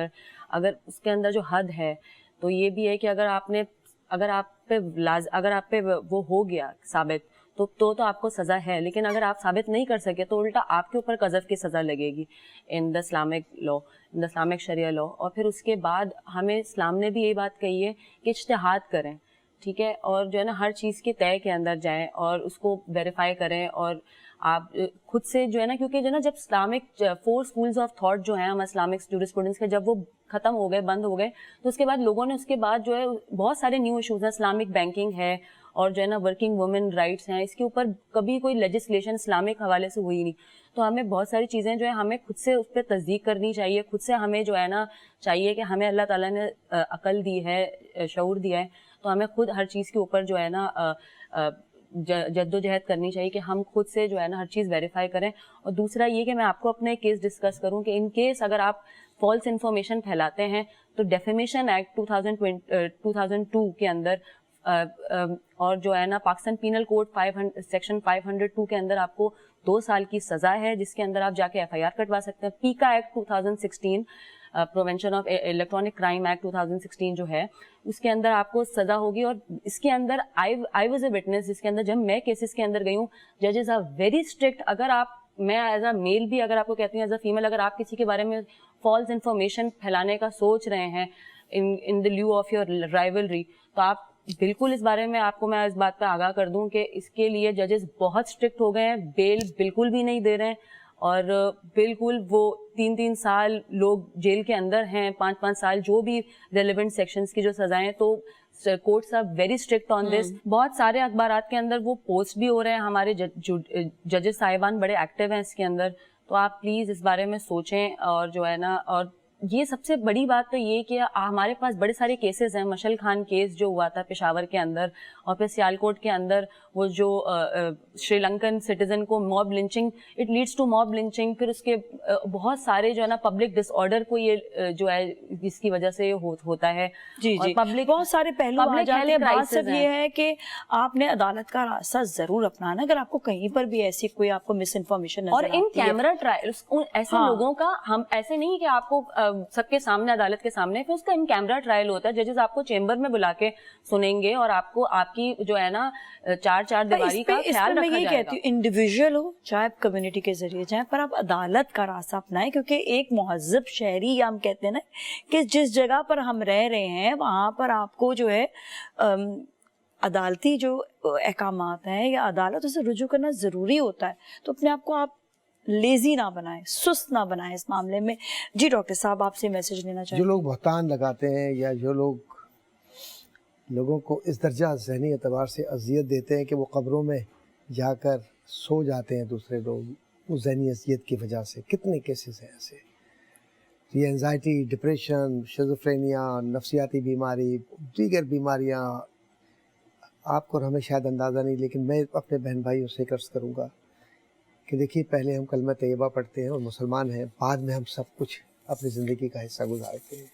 اگر اس کے اندر جو حد ہے، تو یہ بھی ہے کہ اگر آپ پہ وہ ہو گیا ثابت تو آپ کو سزا ہے، لیکن اگر آپ ثابت نہیں کر سکے تو الٹا آپ کے اوپر قذف کی سزا لگے گی ان the Islamic law, in the Islamic شریعہ لا. اور پھر اس کے بعد ہمیں اسلام نے بھی یہی بات کہی ہے کہ اجتہاد کریں، ٹھیک ہے، اور جو ہے نا ہر چیز کے طے کے اندر جائیں اور اس کو ویریفائی کریں. اور آپ خود سے جو ہے نا، کیونکہ جو ہے نا جب اسلامک 4 schools آف تھاٹ جو ہیں ہم اسلامک جورسپروڈنس کے، جب وہ ختم ہو گئے، بند ہو گئے، تو اس کے بعد لوگوں نے اس کے بعد جو ہے بہت سارے نیو ایشوز ہیں. اسلامک بینکنگ ہے اور جو ہے نا ورکنگ وومن رائٹس ہیں، اس کے اوپر کبھی کوئی لیجسلیشن اسلامک حوالے سے ہوئی نہیں. تو ہمیں بہت ساری چیزیں جو ہے ہمیں خود سے اس پہ تصدیق کرنی چاہیے. خود سے ہمیں جو ہے نا چاہیے کہ ہمیں اللہ تعالیٰ نے عقل دی ہے، شعور دیا ہے، تو ہمیں خود ہر چیز کے اوپر جو ہے نا جد و جہد کرنی چاہیے کہ ہم خود سے جو ہے نا ہر چیز ویریفائی کریں. اور دوسرا یہ کہ میں آپ کو اپنے کیس ڈسکس کروں کہ ان کیس اگر آپ فالس انفارمیشن پھیلاتے ہیں تو ڈیفیمیشن ایکٹ 2002 کے اندر اور جو ہے نا پاکستان پینل کوڈ سیکشن 502 کے اندر آپ کو 2 سال کی سزا ہے، جس کے اندر آپ جا کے FIR کٹوا سکتے ہیں. پیکا act 2016 prevention of electronic crime act 2016 جو ہے، اس کے اندر آپ کو سزا ہوگی. اور اس کے اندر آئی واز اے وٹنس، جس کے اندر جب میں کیسز کے اندر گئی ہوں، ججز آر ویری اسٹرکٹ. اگر میں ایز اے میل بھی اگر آپ کو کہتی ہوں، ایز اے فیمیل اگر آپ کسی کے بارے میں فالس انفارمیشن پھیلانے کا سوچ رہے ہیں ان دا لیو آف یور رائولری، تو آپ بالکل اس بارے میں آپ کو میں اس بات پہ آگاہ کر دوں کہ اس کے لیے ججز بہت اسٹرکٹ ہو گئے ہیں. بیل بالکل بھی نہیں دے رہے ہیں، اور بالکل وہ 3 سال لوگ جیل کے اندر ہیں، 5 سال، جو بھی ریلیونٹ سیکشنز کی جو سزائیں. تو کورٹس آر ویری اسٹرکٹ آن دس. بہت سارے اخبارات کے اندر وہ پوسٹ بھی ہو رہے ہیں، ہمارے ججز صاحبان بڑے ایکٹیو ہیں اس کے اندر. تو آپ پلیز اس بارے میں سوچیں. اور جو ہے نا، اور یہ سب سے بڑی بات تو یہ کہ ہمارے پاس بڑے سارے کیسز ہیں. مشل خان کیس جو ہوا تھا پشاور کے اندر، اور پھر سیالکوٹ کے اندر وہ جو شری لنکن سٹیزن کو mob lynching, it leads to mob lynching. پھر اس کے بہت سارے جو ہے نا پبلک ڈس آرڈر کو یہ جو ہے اس کی وجہ سے ہوتا ہے. جی پبلک بہت سارے پہلو آ جاتے ہیں. بات صرف یہ ہے کہ آپ نے عدالت کا راستہ ضرور اپنانا اگر آپ کو کہیں پر بھی ایسی کوئی آپ کو مس انفارمیشن نظر اور ان کیمرہ ٹرائلس ایسے لوگوں کا، ہم ایسے نہیں کہ آپ کو سب کے سامنے عدالت کے سامنے، پھر اس کا ان کیمرہ ٹرائل ہوتا ہے. ججز آپ کو چیمبر میں بلا کے سنیں گے اور آپ کو آپ کی جو ہے نا چار دیواری کا خیال رکھا جائے گا. میں یہ کہتی ہوں انڈیویجول ہو چاہے آپ کمیونٹی کے ذریعے جائیں، پر آپ عدالت کا راستہ اپنائیں. کیونکہ ایک مہذب شہری، ہم کہتے ہیں نا کہ جس جگہ پر ہم رہ رہے ہیں وہاں پر آپ کو جو ہے عدالتی جو احکامات ہیں یا عدالتوں سے رجوع کرنا ضروری ہوتا ہے. تو اپنے آپ کو آپ لیزی نہ بنائیں، سست نہ بنائیں اس معاملے میں. جی ڈاکٹر صاحب، آپ سے میسج لینا چاہتے ہیں. جو لوگ بہتان لگاتے ہیں یا جو لوگوں کو اس درجہ ذہنی اعتبار سے اذیت دیتے ہیں کہ وہ قبروں میں جا کر سو جاتے ہیں دوسرے لوگ، وہ ذہنی اذیت کی وجہ سے، کتنے کیسز ہیں ایسے یہ انزائٹی، ڈپریشن، شیزوفرینیا، نفسیاتی بیماری، دیگر بیماریاں آپ کو اور ہمیں شاید اندازہ نہیں، لیکن میں اپنے بہن بھائیوں سے عرض کروں گا کہ دیکھیے پہلے ہم کلمہ طیبہ پڑھتے ہیں اور مسلمان ہیں، بعد میں ہم سب کچھ اپنی زندگی کا حصہ گزارتے ہیں.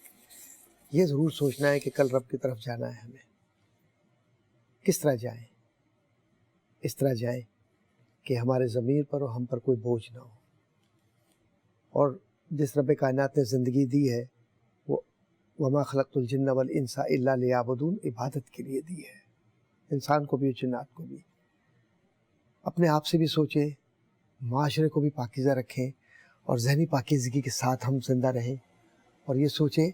یہ ضرور سوچنا ہے کہ کل رب کی طرف جانا ہے ہمیں. کس طرح جائیں؟ اس طرح جائیں کہ ہمارے ضمیر پر اور ہم پر کوئی بوجھ نہ ہو. اور جس رب کائنات نے زندگی دی ہے وہ وما خلقت الجن والانس الا لیعبدون، عبادت کے لیے دی ہے، انسان کو بھی اور جنات کو بھی. اپنے آپ سے بھی سوچیں، معاشرے کو بھی پاکیزہ رکھیں اور ذہنی پاکیزگی کے ساتھ ہم زندہ رہیں. اور یہ سوچیں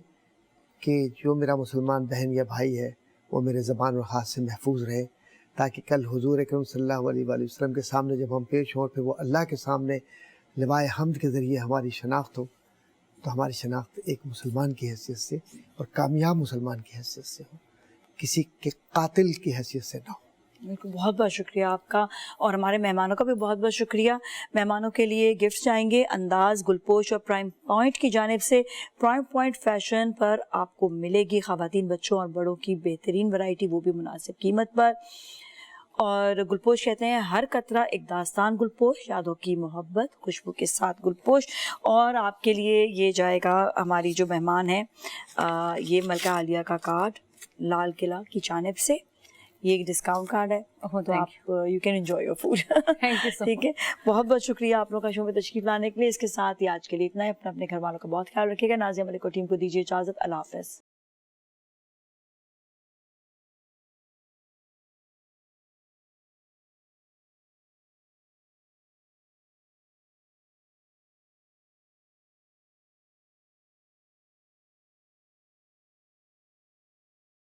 کہ جو میرا مسلمان بہن یا بھائی ہے وہ میرے زبان اور ہاتھ سے محفوظ رہے، تاکہ کل حضور اکرم صلی اللہ علیہ وآلہ وسلم کے سامنے جب ہم پیش ہوں، پھر وہ اللہ کے سامنے لوائے حمد کے ذریعے ہماری شناخت ہو، تو ہماری شناخت ایک مسلمان کی حیثیت سے اور کامیاب مسلمان کی حیثیت سے ہو، کسی کے قاتل کی حیثیت سے نہ ہو. بالکل، بہت بہت شکریہ آپ کا، اور ہمارے مہمانوں کا بھی بہت بہت شکریہ. مہمانوں کے لیے گفٹ جائیں گے انداز، گلپوش اور پرائم پوائنٹ کی جانب سے. پرائم پوائنٹ فیشن پر آپ کو ملے گی خواتین، بچوں اور بڑوں کی بہترین ورائٹی، وہ بھی مناسب قیمت پر. اور گلپوش کہتے ہیں ہر قطرہ ایک داستان. گلپوش یادوں کی محبت خوشبو کے ساتھ گلپوش. اور آپ کے لیے یہ جائے گا ہماری جو مہمان ہیں، یہ ملکہ عالیہ کا کارڈ لال قلعہ کی جانب سے. یہ ایک ڈسکاؤنٹ کارڈ ہے، تو آپ you can enjoy your food. ٹھیک ہے، بہت بہت شکریہ آپ لوگوں کا شو میں تشریف لانے کے لیے. اس کے ساتھ ہی آج کے لیے اتنا ہے. اپنے گھر والوں کا بہت خیال رکھیے گا. نازیہ ملک اور ٹیم کو دیجیے اجازت. اللہ حافظ.